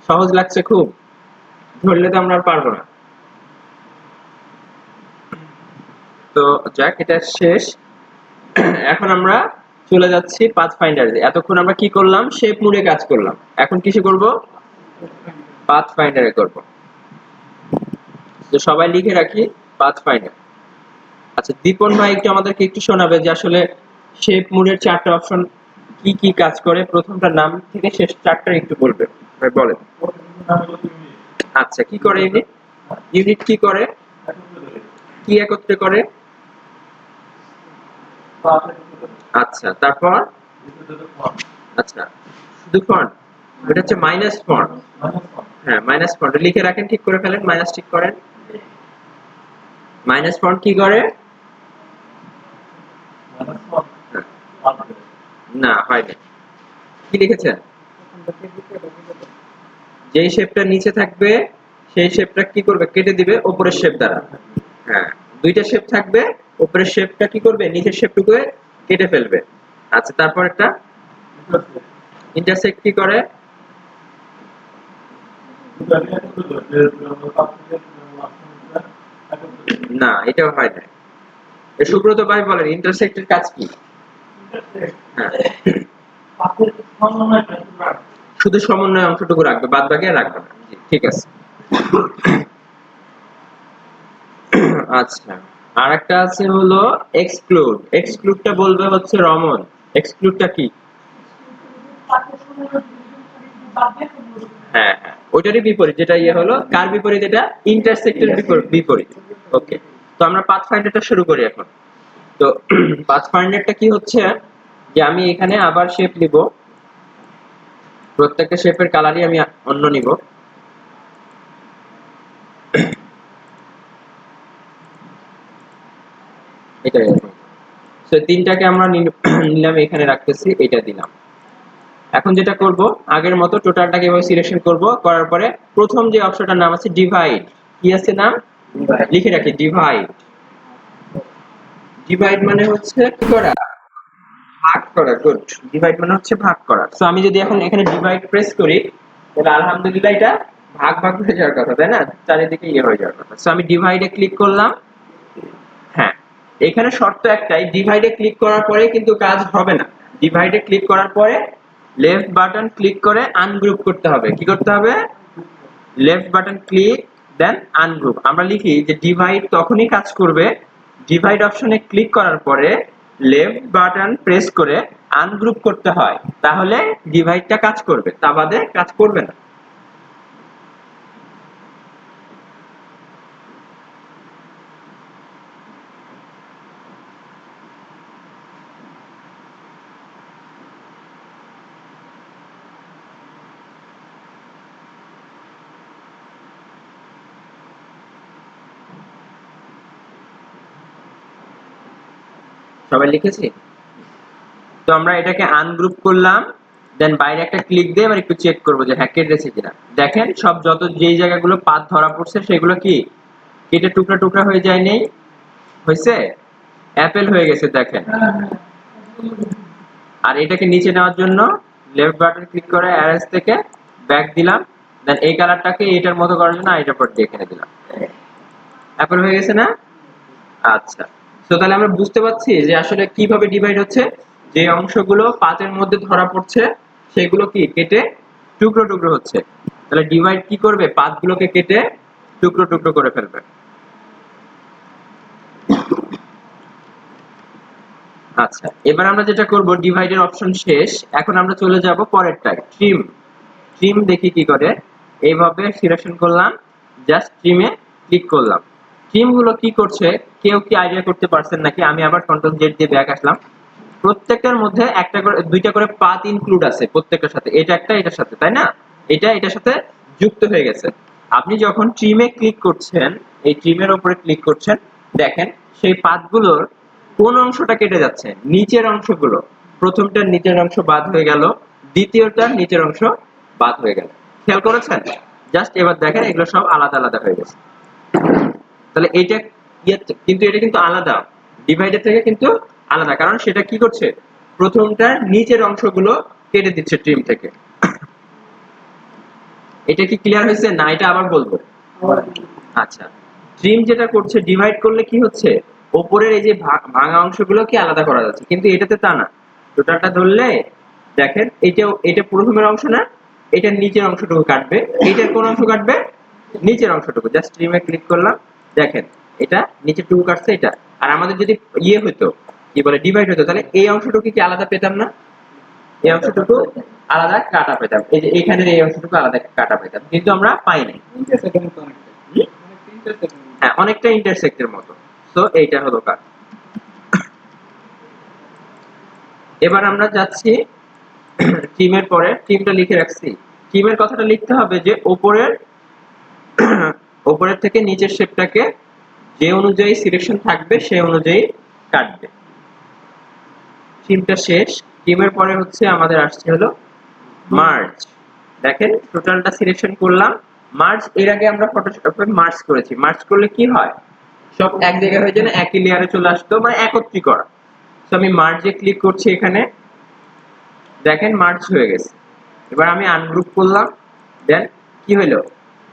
সহজ লাগছে খুব, ধরলে তো আমরা আর পারবো না। তো যাক, এটা শেষ। এখন আমরা চলে যাচ্ছি পাথফাইন্ডারে। এতক্ষণ আমরা কি করলাম, শেপ মুডে কাজ করলাম, এখন কিসে করব, পাথফাইন্ডারে করব। তো সবাই লিখে রাখি পাথফাইন্ডার। আচ্ছা, দীপন ভাই একটু আমাদেরকে একটু শোনাবে যে আসলে শেপ মুডের চারটা অপশন কি কি কাজ করে, প্রথমটার নাম থেকে শেষ চারটা একটু বলবে, ভাই বলেন। আচ্ছা, কি করে ইউনিট? ইউনিট কি করে, কি একত্রে করে? আচ্ছা, তারপর? আচ্ছা, শুধু ফন্ট, এটা হচ্ছে মাইনাস ফন্ট। হ্যাঁ, মাইনাস ফন্ট লিখে রাখেন, ঠিক করে ফেলেন, মাইনাস ঠিক করেন। মাইনাস ফন্ট কি করে? না, হয় না। কি লিখেছেন? যেই শেপটা নিচে থাকবে সেই শেপটা কি করবে, কেটে দিবে উপরের শেপ দ্বারা। হ্যাঁ, দুইটা শেপ থাকবে, উপরের শেপটা কি করবে, নিচের শেপটুকু কেটে ফেলবে। আচ্ছা, তারপর একটা ইন্টারসেক্ট কি করে? না, এটাও হয় না। সুব্রত ভাই বলেন ইন্টারসেক্টের কাজ কি? হ্যাঁ, শুধু সমন্বয় অংশটুকু রাখবে, বাদ বাকি আর রাখবে না। জি, ঠিক আছে। আচ্ছা, আর একটা আছে হলো এক্সক্লুড। এক্সক্লুডটা বলবে হচ্ছে রমন। এক্সক্লুডটা কি? হ্যাঁ হ্যাঁ, ওইটারই বিপরীত, যেটা ইয়ে হলো কার বিপরীত, এটা ইন্টারসেক্টের বিপরীত। ওকে, তো আমরা পাথফাইন্ডারটা শুরু করি এখন। তো পাথফাইন্ডারটা কি হচ্ছে, যে আমি এখানে আবার শেপ নিব, প্রত্যেকটা শেপের কালারই আমি অন্য নিব। এটাই, তো তিনটাকে আমরা নিলাম, এখানে রাখতেছি, এটা দিলাম। এখন যেটা করব, আগের মতো টোটালটাকে এভাবে সিলেকশন করব, করার পরে প্রথম যে অপশনটার নাম আছে ডিভাইড, কি আছে নাম, লিখে রাখি ডিভাইড। ডিভাইড মানে হচ্ছে কি করা, ভাগ করা। গুড, ডিভাইড মানে হচ্ছে ভাগ করা। সো আমি যদি এখন এখানে ডিভাইড প্রেস করি, তাহলে আলহামদুলিল্লাহ এটা ভাগ ভাগ হয়ে যাওয়ার কথা, তাই না, চারিদিকে ইয়ে হয়ে যাওয়ার কথা। সো আমি ডিভাইডে ক্লিক করলাম। হ্যাঁ, এখানে শর্ত একটাই, ডিভাইডে ক্লিক করার পরে কিন্তু কাজ হবে না। ডিভাইডে ক্লিক করার পরে লেফট বাটন ক্লিক করে আনগ্রুপ করতে হবে। কি করতে হবে, লেফট বাটন ক্লিক দেন আনগ্রুপ। আমরা লিখি যে ডিভাইড তখনই কাজ করবে, ডিভাইড অপশনে ক্লিক করার পরে লেফট বাটন প্রেস করে আনগ্রুপ করতে হয়, তাহলে ডিভাইডটা কাজ করবে, তা বাদে কাজ করবে না। সবাই লিখেছি? তো আমরা এটাকে আনগ্রুপ করলাম, দেন বাইরে একটা ক্লিক দিয়ে এবার একটু চেক করবো যে হ্যাঁ কেটেছে কিনা। দেখেন সব যত যেই জায়গাগুলো পাত ধরা পড়ছে সেগুলো কি কেটে টুকরা টুকরা হয়ে যায়, নেই হয়েছে, অ্যাপেল হয়ে গেছে দেখেন। আর এটাকে নিচে নেওয়ার জন্য লেফট বাটন ক্লিক করে অ্যারেঞ্জ থেকে ব্যাক দিলাম, দেন এই কালারটাকে এটার মতো করার জন্য এটার পর দিয়ে এখানে দিলাম, অ্যাপেল হয়ে গেছে না? আচ্ছা, তো তাহলে আমরা বুঝতে পারছি যে আসলে কিভাবে ডিভাইড হচ্ছে। যে অংশগুলো পাতের মধ্যে ধরা পড়ছে সেগুলো কি কেটে টুকরো টুকরো হচ্ছে, তাহলে ডিভাইড কি করবে, পাতগুলোকে কেটে টুকরো টুকরো করে ফেলবে। আচ্ছা, এবার আমরা যেটা করব, ডিভাইডের অপশন শেষ, এখন আমরা চলে যাব পরেরটায়, ট্রিম। ট্রিম দেখি কি করে, এইভাবে সিলেকশন করলাম, জাস্ট ট্রিমে ক্লিক করলাম। ট্রিম গুলো কি করছে কেউ কি আইডিয়া করতে পারছেন নাকি? আমি আবার কন্ট্রোল জেড দিয়ে ব্যাক আসলাম। প্রত্যেকটার মধ্যে একটা করে দুইটা করে পাথ ইনক্লুড আছে প্রত্যেকটার সাথে, এটা একটা এটার সাথে, তাই না? এটা এটার সাথে যুক্ত হয়ে গেছে। আপনি যখন ট্রিমে ক্লিক করছেন, এই ট্রিমের উপরে ক্লিক করছেন, দেখেন সেই পাথগুলোর কোন অংশটা কেটে যাচ্ছে? নিচের অংশগুলো। প্রথমটার নিচের অংশ বাদ হয়ে গেল, দ্বিতীয়টার নিচের অংশ বাদ হয়ে গেল। খেয়াল করেছেন? জাস্ট এবার দেখেন এগুলো সব আলাদা আলাদা হয়ে গেছে। তাহলে এটা কিন্তু এটা কিন্তু আলাদা, ডিভাইডার থেকে কিন্তু আলাদা, কারণ সেটা কি করছে? প্রথমটার নিচের অংশগুলো কেটে দিচ্ছে ট্রিম থেকে। এটা কি ক্লিয়ার হয়েছে না? এটা আবার বলবো। আচ্ছা, ট্রিম যেটা করছে, ডিভাইড করলে কি হচ্ছে? উপরের এই যে ভাঙা অংশগুলোকে আলাদা করা যাচ্ছে, কিন্তু এটাতে তা না। টোটালটা ধরলে দেখেন এটা প্রথমের অংশ না, এটার নিচের অংশটুকু কাটবে। এটার কোন অংশ কাটবে? নিচের অংশটুকু। জাস্ট ট্রিমে ক্লিক করলাম, দেখেন এটা নিচেরটুকু কাটছে এটা। আর আমাদের যদি ইয়ে হতো, কি বলে, ডিভাইড হতো, তাহলে এই অংশটুকু কি আলাদা পেতাম না? এই অংশটুকু আলাদা কাটা পেতাম, এই যে এখানের এই অংশটুকু আলাদা কাটা পেতাম, কিন্তু আমরা পাই নাই। হ্যাঁ, অনেকটা ইন্টারসেক্টের মতো। তো এইটা হলো কাজ। এবার আমরা যাচ্ছি টিমের পরে, টিমটা লিখে রাখছি। টিমের কথাটা লিখতে হবে যে উপরের থেকে নিচের শেপটাকে যে অনুযায়ী সিলেকশন থাকবে সেই অনুযায়ী কাটবে। টিমটা শেষ। টিমের পরে হচ্ছে আমাদের আসছে হলো মার্জ। দেখেন টোটালটা সিলেকশন করলাম, মার্জ। এর আগে আমরা ফটোশপে মার্জ করেছি। মার্জ করলে কি হয়? সব এক জায়গায় হয়ে যায় না, একই লেয়ারে চলে আসতো, মানে একত্রীকরণ। তো আমি মার্জে ক্লিক করছি এখানে, দেখেন মার্জ হয়ে গেছে। এবার আমি আনগ্রুপ করলাম, দেন কি হলো?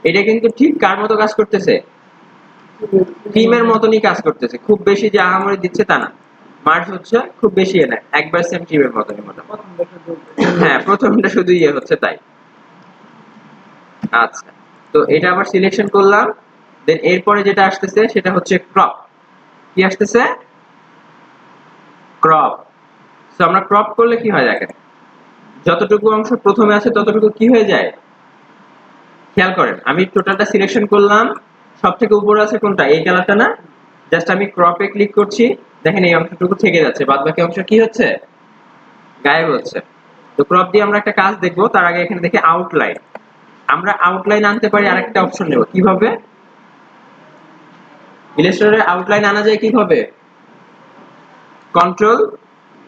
এটা কিন্তু ঠিক কার মতো কাজ করতেছে? টিমের মতনই কাজ করতেছে। খুব বেশি যে আহামরি দিচ্ছে তা না, মার্জ হচ্ছে খুব বেশি না, একবার সেম টিমের মতনই মোটামুটি। হ্যাঁ, প্রথমটা শুধু ইয়ে হচ্ছে তাই। আচ্ছা, তো এটা আবার সিলেকশন করলাম, দেন এরপরে যেটা আসতেছে সেটা হচ্ছে ক্রপ। কি আসতেছে? ক্রপ। তো আমরা ক্রপ করলে কি হয় দেখেন, যতটুকু অংশ প্রথমে আছে ততটুকু কি হয়ে যায়? খেয়াল করেন, আমি টোটালটা সিলেকশন করলাম, সব থেকে উপরে আছে কোনটা? এই কালারটা না? জাস্ট আমি ক্রপে ক্লিক করছি, দেখেন এই অংশটুকু থেকে যাচ্ছে, বাদ বাকি অংশ কি হচ্ছে? গায়েব হচ্ছে। তো ক্রপ দিয়ে আমরা একটা কাজ দেখবো, তার আগে এখানে দেখি আউটলাইন। আমরা আউটলাইন আনতে পারি আরেকটা অপশন নেব। কিভাবে ইলাস্ট্রেটরে আউটলাইন আনা যায়? কিভাবে? Control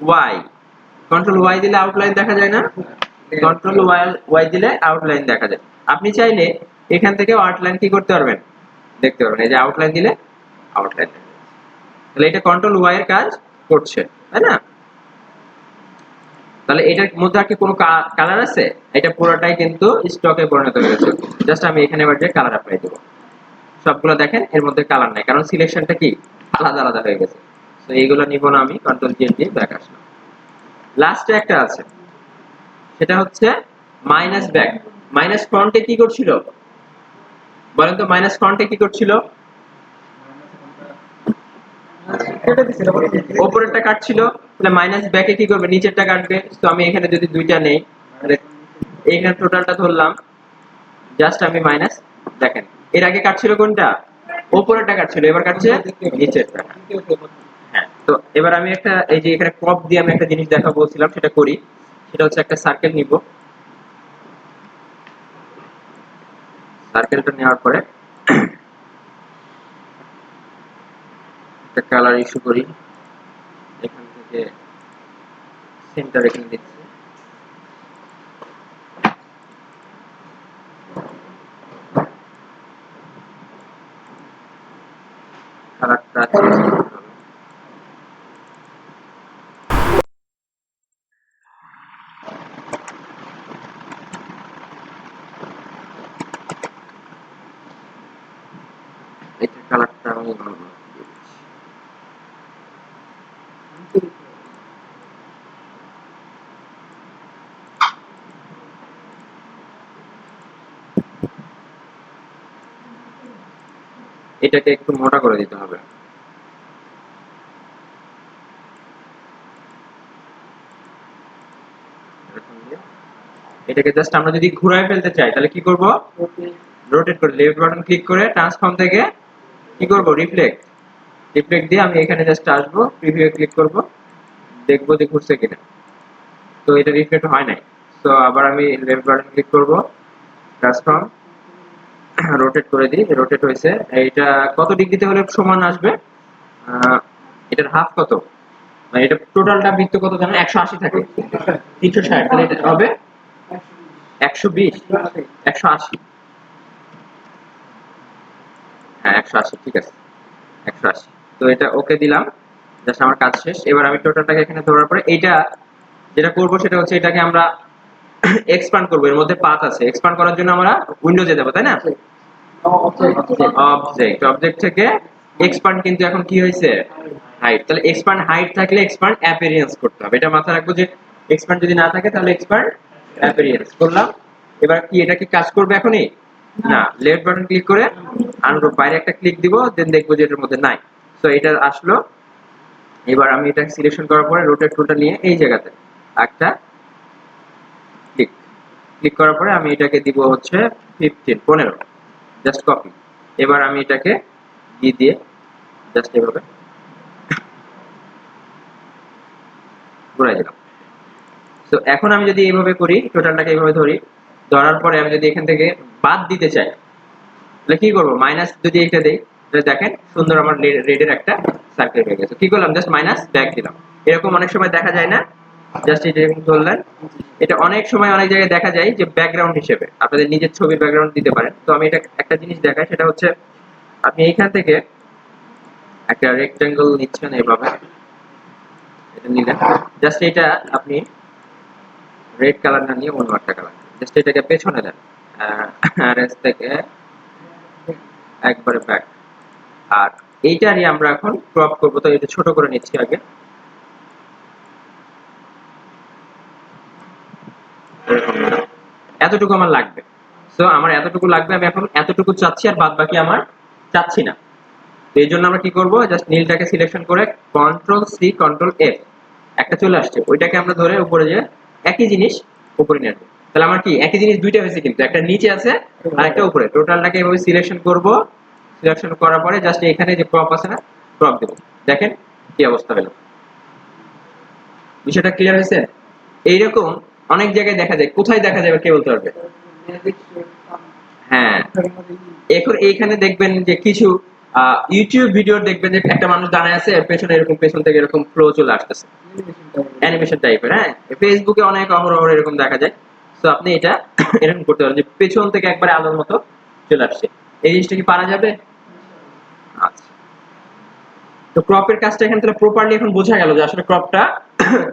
Y. কন্ট্রোল ওয়াই দিলে আউটলাইন দেখা যায় না? কন্ট্রোল ওয়াই দিলে আউটলাইন দেখা যায়। আপনি চাইলে এখান থেকে আউটলাইন কি করতে পারবেন? দেখতে পারবেন। এই যে আউটলাইন দিলে আউটলাইন, তাহলে এটা কন্ট্রোল ওয়াই এর কাজ করছে, তাই না? তাহলে এটার মধ্যে আর কি কোনো কালার আছে? এটা পুরোটাই কিন্তু স্টকে পরিণত হয়ে গেছে। জাস্ট আমি এখানে এবার যে কালার অ্যাপ্লাই দেব, সবগুলো দেখেন এর মধ্যে কালার নাই, কারণ সিলেকশনটা কি আলাদা আলাদা হয়ে গেছে। তো এইগুলো নিব না, আমি কন্ট্রোল জেড দিয়ে ব্যাক আসলাম। লাস্টে একটা আছে, সেটা হচ্ছে মাইনাস ব্যাক। মাইনাস ফ্রন্টে কি করছিল বলেন তো? মাইনাস ফ্রন্টে কি করছিল? উপরেরটা কাটছিল, তাহলে মাইনাস ব্যাকে কি করবে? নিচেরটা কাটবে। তো আমি এখানে যদি দুইটা নেই, তাহলে এইখানে টোটালটা ধরলাম, জাস্ট আমি মাইনাস, দেখেন এর আগে কাটছিল কোনটা? উপরেরটা কাটছিল, এবার কাটছে নিচেরটা। হ্যাঁ, তো এবার আমি একটা, এই যে এখানে ক্রপ দিয়ে আমি একটা জিনিস দেখা বলছিলাম, সেটা করি। সেটা হচ্ছে একটা সার্কেল নিব। সার্কেলটা নেওয়ার পরে একটা কালার ইস্যু করি, এখান থেকে সেন্টার এখানে দিচ্ছি। কালারটা চেঞ্জ করতে হবে। এটা কালারটা আমি অন্য দিয়ে দিচ্ছি। এটাকে একটু মোটা করে দিতে হবে। এরকম দিয়ে এটাকে জাস্ট আমরা যদি ঘুরায় ফেলতে চাই তাহলে কি করব? রোটেট করে লেফট বাটন ক্লিক করে ট্রান্সফর্ম থেকে কি করব, রিফ্লেক্ট দিয়ে আমি এখানে জাস্ট আসবো, প্রিভিউ ক্লিক করব, দেখবো যে ঘুরছে কিনা। তো এটা রিফ্লেক্ট হয় নাই। তো আবার আমি লেফট বাটন ক্লিক করব, ট্রান্সফর্ম, রোটেট করে দিই, রোটেট হয়েছে। এইটা কত ডিগ্রিতে হলে সমান আসবে? এটার হাফ কত, মানে এটা টোটালটা বৃত্ত কত জানো, 180 থাকে, 360, তাহলে এটা হবে 120, 180। হ্যাঁ 180, ঠিক আছে 180। তো এটা ওকে দিলাম, জাস্ট আমার কাজ শেষ। এবার আমি টোটালটাকে এখানে ধরার পরে এইটা যেটা করব সেটা হচ্ছে এটাকে আমরা এক্সপ্যান্ড করব। এর মধ্যে পাথ আছে, এক্সপ্যান্ড করার জন্য আমরা উইন্ডোজে যাব, তাই না? অবজেক্ট থেকে এক্সপ্যান্ড, কিন্তু এখন কি হয়েছে, হাইট। তাহলে এক্সপ্যান্ড হাইট থাকলে এক্সপ্যান্ড অ্যাপিয়ারেন্স করতে হবে, এটা মাথায় রাখবো যে এক্সপ্যান্ড যদি না থাকে তাহলে এক্সপ্যান্ড অ্যাপিয়ারেন্স করলাম। এবার কি এটা কি কাজ করবে এখনই? না, লেফট বাটন ক্লিক করে আনগ্রুপ, বাইরে একটা ক্লিক দিব, দেন দেখবো যে এটার মধ্যে নাই। সো এটা আসলো। এবার আমি এটা সিলেকশন করার পরে রোটেট টুলটা নিয়ে এই জায়গাতে একটা ক্লিক ক্লিক করার পরে আমি এটাকে দিব হচ্ছে 15 জাস্ট কপি। এবার আমি এটাকে দিয়ে জাস্ট এভাবে ঘুরাই দিলাম। তো এখন আমি যদি এইভাবে করি, টোটালটাকে এইভাবে ধরি, ধরার পরে আমি যদি এখান থেকে বাদ দিতে চাই তাহলে কি করব, মাইনাস যদি এটা দেই, তাহলে দেখেন সুন্দর আমার রেডের একটা সার্কেল হয়ে গেছে। কি করলাম, জাস্ট মাইনাস ব্যাক দিলাম। এরকম অনেক সময় দেখা যায় না, জাস্ট এটা এরকম ধরলেন। এটা অনেক সময় অনেক জায়গায় দেখা যায় যে ব্যাকগ্রাউন্ড হিসেবে আপনাদের নিজের ছবির ব্যাকগ্রাউন্ড দিতে পারেন। তো আমি এটা একটা জিনিস দেখাই, সেটা হচ্ছে আপনি এইখান থেকে একটা রেক্টেঙ্গল নিচ্ছেন এইভাবে, এটা নিলেন, জাস্ট এটা আপনি রেড কালার না নিয়ে অন্য একটা কালার, জাস্ট এটাকে পেছনে দেন, রেস থেকে একবারে ব্যাক। আর এইটারই আমরা এখন ক্রপ করবো, তো এটা ছোট করে নিচ্ছি আগে, এরকম নিলাম। এতটুকু আমার লাগবে। সো আমার এতটুকু লাগবে, আমি এখন এতটুকু চাচ্ছি, আর বাদ বাকি আমার চাচ্ছি না। তো এই জন্য আমরা কি করব, জাস্ট নীলটাকে সিলেকশন করে কন্ট্রোল সি কন্ট্রোল এফ, একটা চলে আসছে, ওইটাকে আমরা ধরে উপরে যে একই জিনিস উপরে নিয়ে আসবো। তাহলে আমার কি একই জিনিস দুইটা হয়েছে, কিন্তু একটা নিচে আছে আর একটা উপরে। টোটালটাকে এভাবে সিলেকশন করব, সিলেকশন করার পরে জাস্ট এখানে যে ক্রপ আছে না, ক্রপ দেব। দেখেন কি অবস্থা হলো, বিষয়টা ক্লিয়ার হয়েছে? এইরকম অনেক জায়গায় দেখা যায়, কোথায় দেখা যাবে কে বলতে পারবে? হ্যাঁ, এখন এইখানে দেখবেন যে কিছু ইউটিউব ভিডিও দেখবেন যে একটা মানুষ দাঁড়ায় আছে, এর পেছনে এরকম পেছন থেকে এরকম ফ্লো চলে আসতেছে, অ্যানিমেশন টাইপের। হ্যাঁ, ফেসবুকে অনেক অহরহ এরকম দেখা যায়। তো আপনি এটা এরকম করতে পারেন যে পেছন থেকে একবারে আলোর মতো চলে আসছে। এই জিনিসটা কি পারা যাবে? আচ্ছা, তো ক্রপের কাজটা এখান থেকে প্রপারলি এখন বোঝা গেল যে আসলে ক্রপটা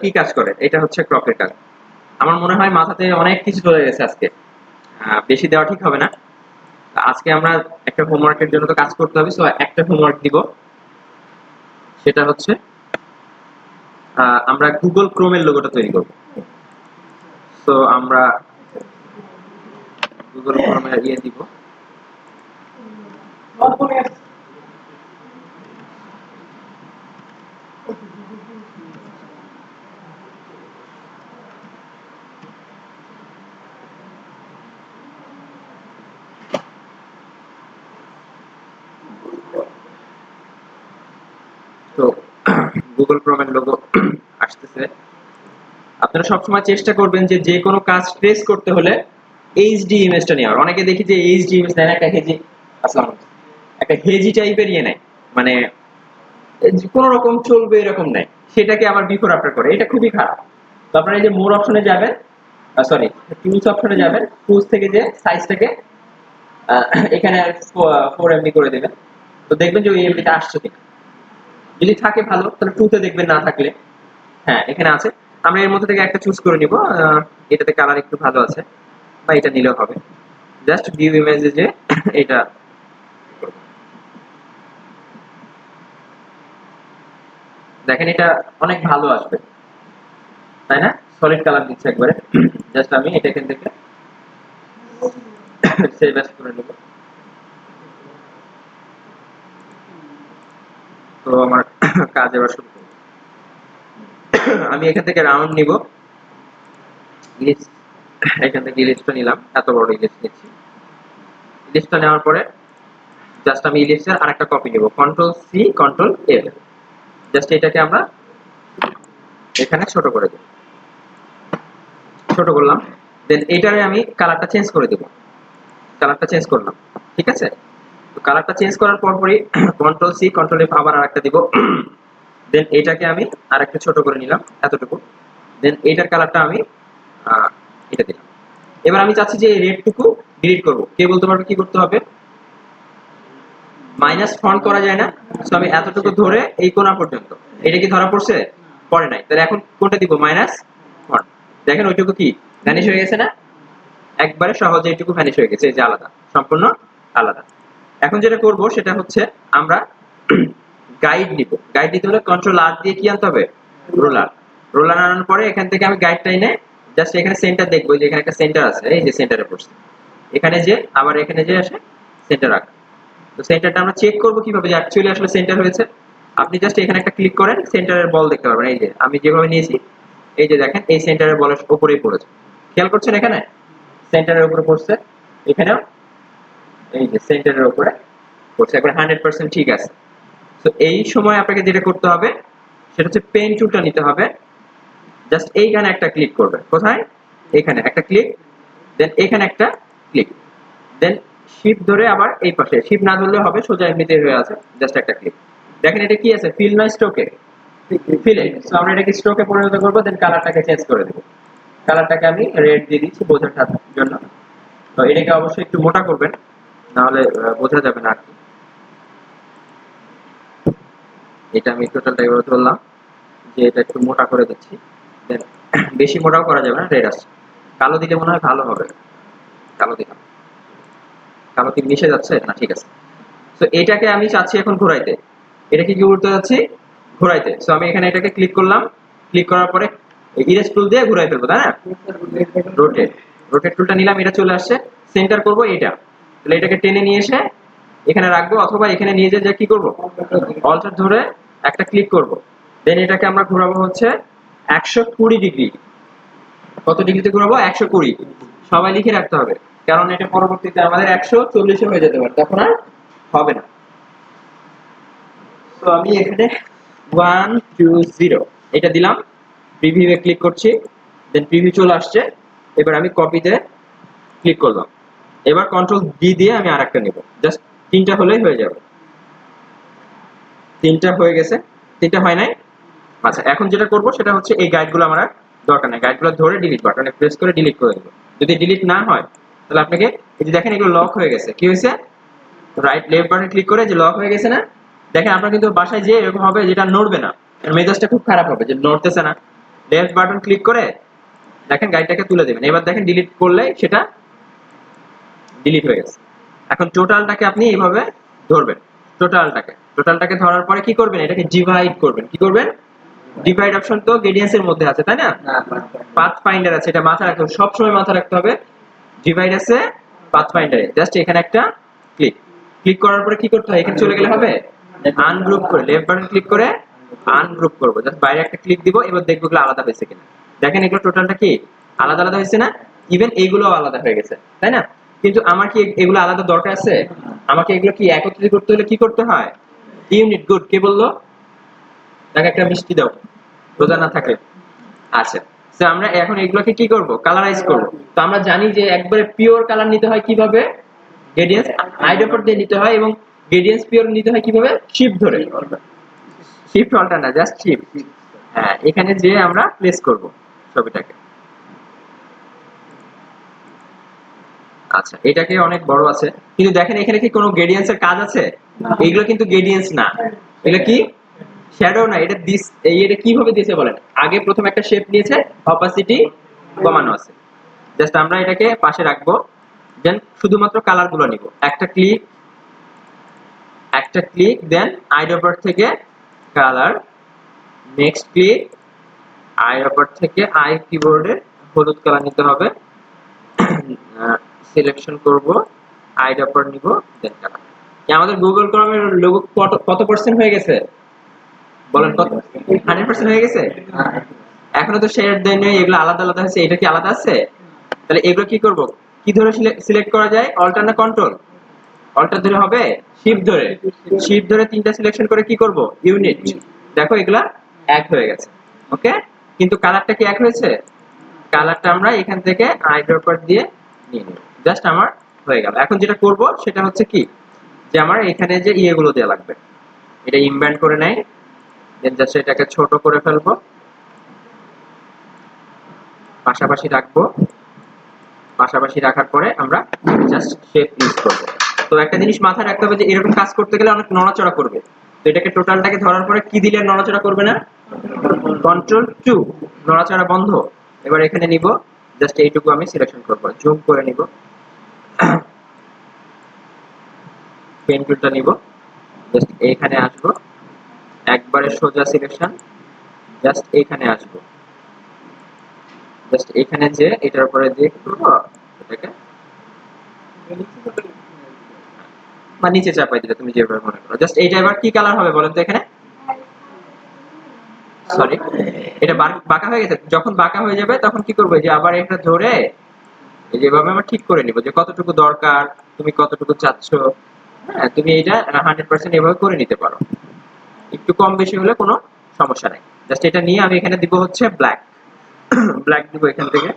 কি কাজ করে। এটা হচ্ছে ক্রপের কাজ। আমার মনে হয় মাথাতে অনেক কিছু চলে গেছে আজকে, বেশি দেওয়া ঠিক হবে না। আজকে আমরা একটা হোমওয়ার্কের জন্য তো কাজ করতে হবে, সো একটা হোমওয়ার্ক দিব, সেটা হচ্ছে আমরা গুগল ক্রোমের লোগোটা তৈরি করব। সো আমরা গুগল ক্রোমের দিব, তো গুগল ক্রোমের লোগো আসতেছে। আপনারা সবসময় চেষ্টা করবেন যে যে কোনো কাজ ট্রেস করতে হলে এইচডি ইমেজটা নেওয়ার। অনেকে দেখি যে এইচডি ইমেজ নেয় না, একটা হেজি, আসসালাম, একটা হেজি টাইপের ইয়ে নেয়, মানে কোন রকম চলবে এরকম নেয়, সেটাকে আবার বিফোর আফটার করে, এটা খুবই খারাপ। তো আপনারা এই যে মোর অপশনে যাবেন, সরি টুলস অপশনে যাবেন, টুলস থেকে যে সাইজটাকে এখানে 4 এমবি করে দেবেন। তো দেখবেন যে ওই এমবিটা আসছে কিনা, যদি থাকে ভালো, তাহলে 2 তে দেখবেন, না থাকলে হ্যাঁ এখানে আছে। আমরা এর মধ্যে থেকে একটা চুজ করে নিব, এটাতে কালার একটু ভালো আছে, বা এটা নিলেও হবে। জাস্ট ভিউ ইমেজে যে এটা দেখেন, এটা অনেক ভালো আসবে, তাই না? সলিড কালার দিচ্ছে একবারে। জাস্ট আমি এটা এখান থেকে সেভ অ্যাজ করে নেব। তো আমার কাজ এবার শুরু করব। আমি এখান থেকে রাউন্ড নিব, ইলিপস, এখান থেকে ইলিপসটা নিলাম, এত বড় ইলিপস নিচ্ছি। ইলিপসটা নেওয়ার পরে জাস্ট আমি ইলিপসের আরেকটা কপি নেব, control C control F, just এটাকে আমরা এখানে ছোট করে দেব, ছোট করলাম। দেন এটারে আমি কালারটা চেঞ্জ করে দেব, কালারটা চেঞ্জ করলাম, ঠিক আছে। তো কালারটা চেঞ্জ করার পরপরই কন্ট্রোল সি কন্ট্রোল এফ আবার আরেকটা দিব। দেন এটাকে আমি আরেকটু ছোট করে নিলাম এতটুকু। দেন এটার কালারটা আমি এটা দিলাম। এবার আমি চাচ্ছি যে এই রেডটুকু ডিলিট করব। কে বলতে পারবে কি করতে হবে? মাইনাস ফন্ট করা যায় না? সো আমি এতটুকু ধরে এই কোণা পর্যন্ত, এটা কি ধরা পড়ছে? পড়ে নাই। তাহলে এখন কোনটা দিব? Minus font. দেখেন ওইটুকু কি ভ্যানিশ হয়ে গেছে না? একবারে সহজে এইটুকু ভ্যানিশ হয়ে গেছে, এই যে আলাদা, সম্পূর্ণ আলাদা। এখন যেটা করব সেটা হচ্ছে আমরা গাইড নিব। গাইড নিতে হলে কন্ট্রোল আর দিয়ে কি আনতে হবে? রোলার। রোলার আনার পরে এখান থেকে আমি গাইডটা এনে জাস্ট এখানে সেন্টার দেখবো, যে এখানে একটা সেন্টার আছে, এই যে সেন্টারে পড়ছে, এখানে যে আবার এখানে যে আসে সেন্টার রাখা। তো সেন্টারটা আমরা চেক করব কিভাবে যে অ্যাকচুয়ালি আসলে সেন্টার হয়েছে। আপনি জাস্ট এখানে একটা ক্লিক করেন, সেন্টারের বল দেখতে পারবেন। এই যে আমি যেভাবে নিয়েছি, এই যে দেখেন এই সেন্টারের বলের উপরেই পড়েছে, খেয়াল করছেন এখানে সেন্টারের উপরে পড়ছে, এখানেও এই যে সেন্টারের উপরে পড়ছে, একবার 100% ঠিক আছে। তো এই সময় আপনাকে যেটা করতে হবে সেটা হচ্ছে পেন টুলটা নিতে হবে, জাস্ট এইখানে একটা ক্লিক করবেন। কোথায়? এখানে একটা ক্লিক, দেন এখানে একটা ক্লিক, দেন শিফট ধরে আবার এই পাশে, শিফট না ধরলে হবে, সোজা এমনিতে হয়ে আছে, জাস্ট একটা ক্লিক। দেখেন এটা কি আছে? ফিল না স্ট্রোকে? ফিলে। সো আমরা এটাকে স্ট্রোকে পরিণত করব, দেন কালারটাকে চেঞ্জ করে দেব। কালারটাকে আমি রেড দিয়ে দিচ্ছি বোঝার জন্য। তো এটাকে অবশ্যই একটু মোটা করবেন, না হলে বোঝা যাবে না আর কি। এটা আমি টোটালটা এভাবে ধরলাম যে এটা একটু মোটা করে দিচ্ছি, দেন বেশি মোটাও করা যাবে না, রেড আসছে। কালো দিলে মনে হয় ভালো হবে, কালো দিলাম। কালো কি মিশে যাচ্ছে না? ঠিক আছে। তো এটাকে আমি চাচ্ছি এখন ঘোরাইতে। এটাকে কি করতে যাচ্ছি? ঘোরাইতে। সো আমি এখানে এটাকে ক্লিক করলাম, ক্লিক করার পরে ইরেজ টুল দিয়ে ঘোরাই ফেলবো, তাই না? রোটেট, রোটেট টুলটা নিলাম, এটা চলে আসছে। সেন্টার করব এটা, তাহলে এটাকে টেনে নিয়ে এসে এখানে রাখবো, অথবা এখানে নিয়ে যে কি করব, অল্টার ধরে একটা ক্লিক করব। দেন এটাকে আমরা ঘোরাবো হচ্ছে 120 ডিগ্রি। কত ডিগ্রিতে ঘোরাবো? 120। সবাই লিখে রাখতে হবে, কারণ এটা পরবর্তীতে আমাদের 140 হয়ে যেতে পারে, তখন আর হবে না। তো আমি এখানে 120 এটা দিলাম, প্রিভিউয়ে ক্লিক করছি, দেন প্রিভিউ চলে আসছে। এবার আমি কপিতে ক্লিক করলাম, এবার কন্ট্রোল ডি দিয়ে আমি আরেকটা নিব, জাস্ট তিনটা হলেই হয়ে যাবে। তিনটা হয়ে গেছে? তিনটা হয় নাই? আচ্ছা, এখন যেটা করব সেটা হচ্ছে এই গাইডগুলো আমার আর দরকার নেই, গাইডগুলো ধরে ডিলিট বাটনে প্রেস করে ডিলিট করে দেব। যদি ডিলিট না হয় তাহলে আপনাকে এই যে দেখেন এগুলো লক হয়ে গেছে। কি হয়েছে? রাইট লেফট বাটনে ক্লিক করে যে লক হয়ে গেছে না? দেখেন আপনার কিন্তু বাসায় যে এরকম হবে যেটা নড়বে না, এর মেজাজটা খুব খারাপ হবে যে নড়তেছে না। লেফট বাটন ক্লিক করে দেখেন গাইডটাকে তুলে দেবেন। এবার দেখেন ডিলিট করলে সেটা ডিলিট হয়ে গেছে। এখন টোটালটাকে আপনি এইভাবে ধরবেন, টোটালটাকে ধরার পরে কি করবেন? এটাকে ডিভাইড করবেন। কি করবেন? ডিভাইড অপশন তো গ্রেডিয়েন্টস এর মধ্যে আছে, তাই না? পাথ ফাইন্ডার আছে, এটা মাথায় রাখতে হবে, সব সময় মাথায় রাখতে হবে। ডিভাইড আছে পাথ ফাইন্ডারে, জাস্ট এখানে একটা ক্লিক, ক্লিক করার পরে কি করতে হয়? এখানে চলে গেলে হবে আনগ্রুপ করে লেফট বাটন ক্লিক করে আনগ্রুপ করব, জাস্ট বাইরে একটা ক্লিক দিব। এবার দেখবো এগুলো আলাদা হয়েছে কিনা। দেখেন এগুলো টোটালটা কি আলাদা আলাদা হয়েছে না? ইভেন এইগুলোও আলাদা হয়ে গেছে, তাই না? কিন্তু আমার কি এগুলো আলাদা দরকার আছে? আমাকে এগুলো কি একত্রিত করতে হলে কি করতে হয়? ইউনিট। গুড। কে বললো? তাকে একটা মিষ্টি দাও, রোজা না থাকলে। আচ্ছা, তো আমরা এখন এগুলোকে কি করব? কালারাইজ করব। তো আমরা জানি যে একবারে পিওর কালার নিতে হয় কিভাবে? গ্রেডিয়েন্টস আইডোপর দিয়ে নিতে হয়, এবং গ্রেডিয়েন্টস পিওর নিতে হয় কিভাবে? শিফট ধরে। শিফট অল্টার না, জাস্ট শিফট। হ্যাঁ, এখানে যে আমরা প্লেস করব ছবিটাকে। আচ্ছা, এটাকে অনেক বড় আছে, কিন্তু দেখেন এখানে কি কোনো গ্রেডিয়েন্টস এর কাজ আছে? এগুলো কিন্তু গ্রেডিয়েন্টস না, এগুলো কি শ্যাডো না। এটা দিস এটা কিভাবে দিয়েছে বলেন? আগে প্রথম একটা শেপ নিয়েছে, অপাসিটি কমানো আছে, জাস্ট আমরা এটাকে পাশে রাখবো, দেন শুধুমাত্র কালার গুলো নিব। একটা ক্লিক, দেন আইডোপার থেকে কালার, নেক্সট ক্লিক, আইডোপার থেকে আই কিবোর্ডে হলুদ কালার নিতে হবে, সিলেকশন করব, আইডোপার নিব, দেন কালার। আমাদের গুগল ক্রোমের লোগো কত পার্সেন্ট হয়ে গেছে বলেন? কত? 100% হয়ে গেছে? এখনো তো শেয়ার দেয় নেই, এগুলো আলাদা আলাদা আছে। এটা কি আলাদা আছে? তাহলে এগুলো কি করব? কি ধরে সিলেক্ট করা যায়? অল্টার না কন্ট্রোল? অল্টার ধরে হবে, শিফট ধরে তিনটা সিলেকশন করে কি করব, ইউনিট। দেখো এগুলা এক হয়ে গেছে। ওকে, কিন্তু কালারটা কি এক হয়েছে? কালারটা আমরা এখান থেকে আইড্রপার দিয়ে নিয়ে নেব। জাস্ট আমার হয়ে গেল। এখন যেটা করব সেটা হচ্ছে কি, যে আমার এখানে যে ইয়েগুলো দেওয়া লাগবে, এটা ইনব্যান্ড করে নেই, দেন জাস্ট এটাকে ছোট করে ফেলবো, পাশাপাশি রাখবো। পাশাপাশি রাখার পরে আমরা জাস্ট শেপ ইউজ করব। তো একটা জিনিস মাথায় রাখতে হবে যে এরকম কাজ করতে গেলে অনেক নড়াচড়া করবে। তো এটাকে টোটালটাকে ধরার পরে কি দিলে নড়াচড়া করবে না? কন্ট্রোল 2, নড়াচড়া বন্ধ। এবার এখানে নিব, জাস্ট এইটুকু আমি সিলেকশন করব, জুম করে নিব, পেন টুলটা নিব, জাস্ট এইখানে আসব, একবারে সোজা সিলেকশন, জাস্ট এইখানে আসব, জাস্ট এখানে যে এটার উপরে দিয়ে কি করব, এটাকে বা নিচে চাপাই দিলে তুমি যেভাবে মনে করো। জাস্ট এইটা এবার কি কালার হবে বলেন তো এখানে? সরি, এটা বাঁকা হয়ে গেছে। যখন বাঁকা হয়ে যাবে তখন কি করবে, যে আবার এটা ধরে এই যেভাবে আমরা ঠিক করে নিব যে কতটুকু দরকার, তুমি কতটুকু চাচ্ছ। হ্যাঁ, তুমি এটা 100% এভাবে করে নিতে পারো। একটু কম বেশি হলে কোনো সমস্যা নাই। জাস্ট এটা নিয়ে আমি এখানে দিব হচ্ছে ব্ল্যাক। ব্ল্যাক দিব এখান থেকে।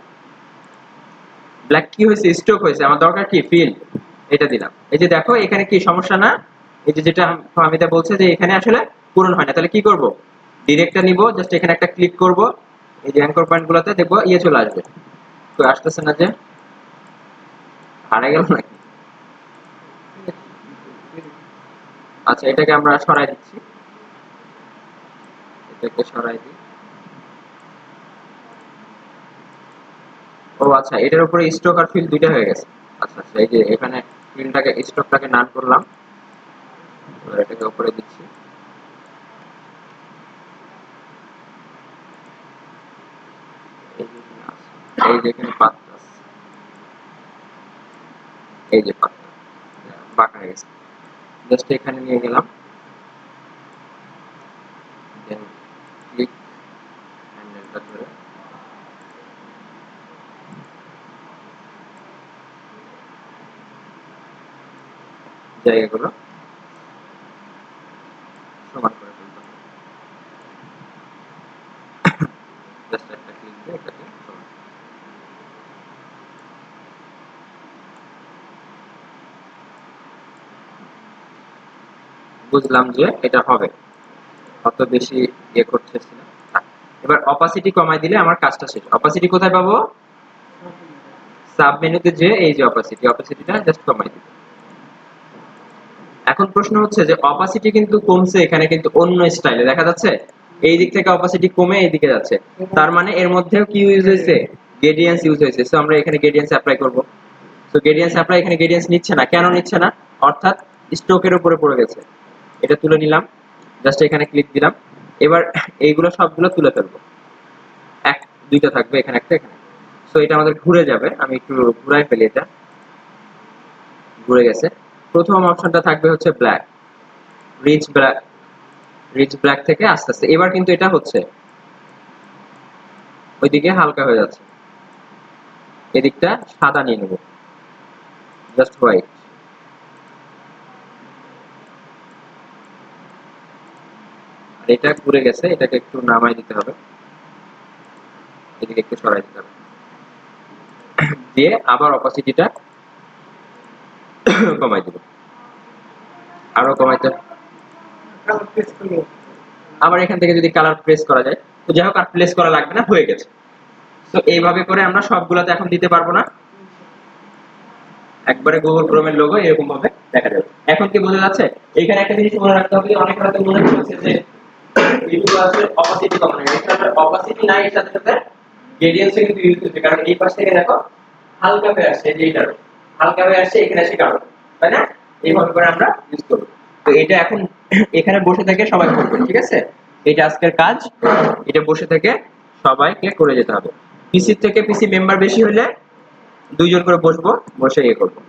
ব্ল্যাক কি হয়েছে, স্ট্রোক হয়েছে, আমার দরকার কি ফিল, এটা দিলাম। এই যে দেখো এখানে কি সমস্যা না, এই যে যেটা আমিটা বলছে যে এখানে আসলে পূরণ হয় না, তাহলে কি করব, ডিরেক্টটা নিব, জাস্ট এখানে একটা ক্লিক করব, এই যে অ্যাঙ্কর পয়েন্ট গুলোতে দেখবো ইয়ে চলে আসবে। তো আসতেছে না যে, হারা গেল নাকি? আচ্ছা, এটাকে আমরা সরাই দিচ্ছি, এটাকে সরাই দিই। ও আচ্ছা, এটার উপরে স্ট্রোক আর ফিল দুইটা হয়ে গেছে। আচ্ছা আচ্ছা, এই যে এখানে ফিলটাকে স্ট্রোকটাকে নান করলাম, এবার এটাকে উপরে দিচ্ছি। এই যে এখানে পাতটা আছে, এই যে পাতটা বাঁকা হয়ে গেছে, জাস্ট এখানে নিয়ে গেলাম, দেন ক্লিক, হ্যান্ডেলটা ধরে জায়গাগুলো সমান করে ফেলবো। জাস্ট একটা ক্লিক দিয়ে এটাকে সমান। বুঝলাম যে এটা হবে, অত বেশি ইয়ে করতেছি না। এবার অপাসিটি কমাই দিলে আমার কাজটা শেষ। অপাসিটি কোথায় পাবো? সাব মেনুতে যে এই যে অপাসিটিটা জাস্ট কমাই দিই। এখন প্রশ্ন হচ্ছে যে অপাসিটি কিন্তু কমছে, এখানে কিন্তু অন্য স্টাইলে দেখা যাচ্ছে, এই দিক থেকে অপাসিটি কমে এই দিকে যাচ্ছে, তার মানে এর মধ্যেও কি ইউজ হয়েছে, গ্রেডিয়েন্স ইউজ হয়েছে। সো আমরা এখানে গ্রেডিয়েন্স অ্যাপ্লাই করব। সো গ্রেডিয়েন্স অ্যাপ্লাই, এখানে গ্রেডিয়েন্স নিচ্ছে না, কেন নিচ্ছে না? অর্থাৎ স্ট্রোকের উপরে পড়ে গেছে। এটা তুলে নিলাম, জাস্ট এখানে ক্লিক দিলাম। এবার এইগুলো সবগুলো তুলে ফেলবো, এক দুইটা থাকবে, এখানে একটা, এখানে। সো এটা আমাদের ঘুরে যাবে, আমি একটু ঘুরাই ফেলি, এটা ঘুরে গেছে। প্রথম অপশনটা থাকবে হচ্ছে black, rich black, rich black থেকে আস্তে আস্তে এবার কিন্তু এটা হচ্ছে ওইদিকে হালকা হয়ে যাচ্ছে, এদিকটা সাদা নিয়ে নেব, জাস্ট হোয়াইট। আর এটা ঘুরে গেছে, এটাকে একটু নামাই দিতে হবে, এদিকে একটু সরাই দিতে হবে, দিয়ে আবার অপাসিটিটা কমাই দিব, আরো কমাইতে। আবার এখান থেকে যদি কালার প্রেস করা যায়, তো যাই হোক আর প্লেস করা লাগবে না, হয়ে গেছে। তো এইভাবে করে আমরা সবগুলাতে এখন দিতে পারবো না, একবারে গুগল ক্রোমের লোগো এরকম ভাবে দেখা যাবে। এখন কি বোঝা যাচ্ছে? এখানে একটা জিনিস মনে রাখতে হবে, অনেক হয়তো মনে হচ্ছে যে ভিডিও আছে অপাসিটি কমানো, এটা অপাসিটি নাই, এর সাথে সাথে গ্রেডিয়েন্টস কিন্তু ইউজ করতে, কারণ এই পাশ থেকে দেখো হালকা হয়ে আসছে, এই যে এটা হালকা হয়ে আসছে, এখানে এসে কারণ, তাই না? এইভাবে করে আমরা ইউজ করব। তো এটা এখন এখানে বসে থেকে সবাই করবে, ঠিক আছে? এটা আজকের কাজ, এটা বসে থেকে সবাইকে করে যেতে হবে। পিসি থেকে পিসি মেম্বার বেশি হলে দুইজন করে বসবো, বসে ইয়ে করবো।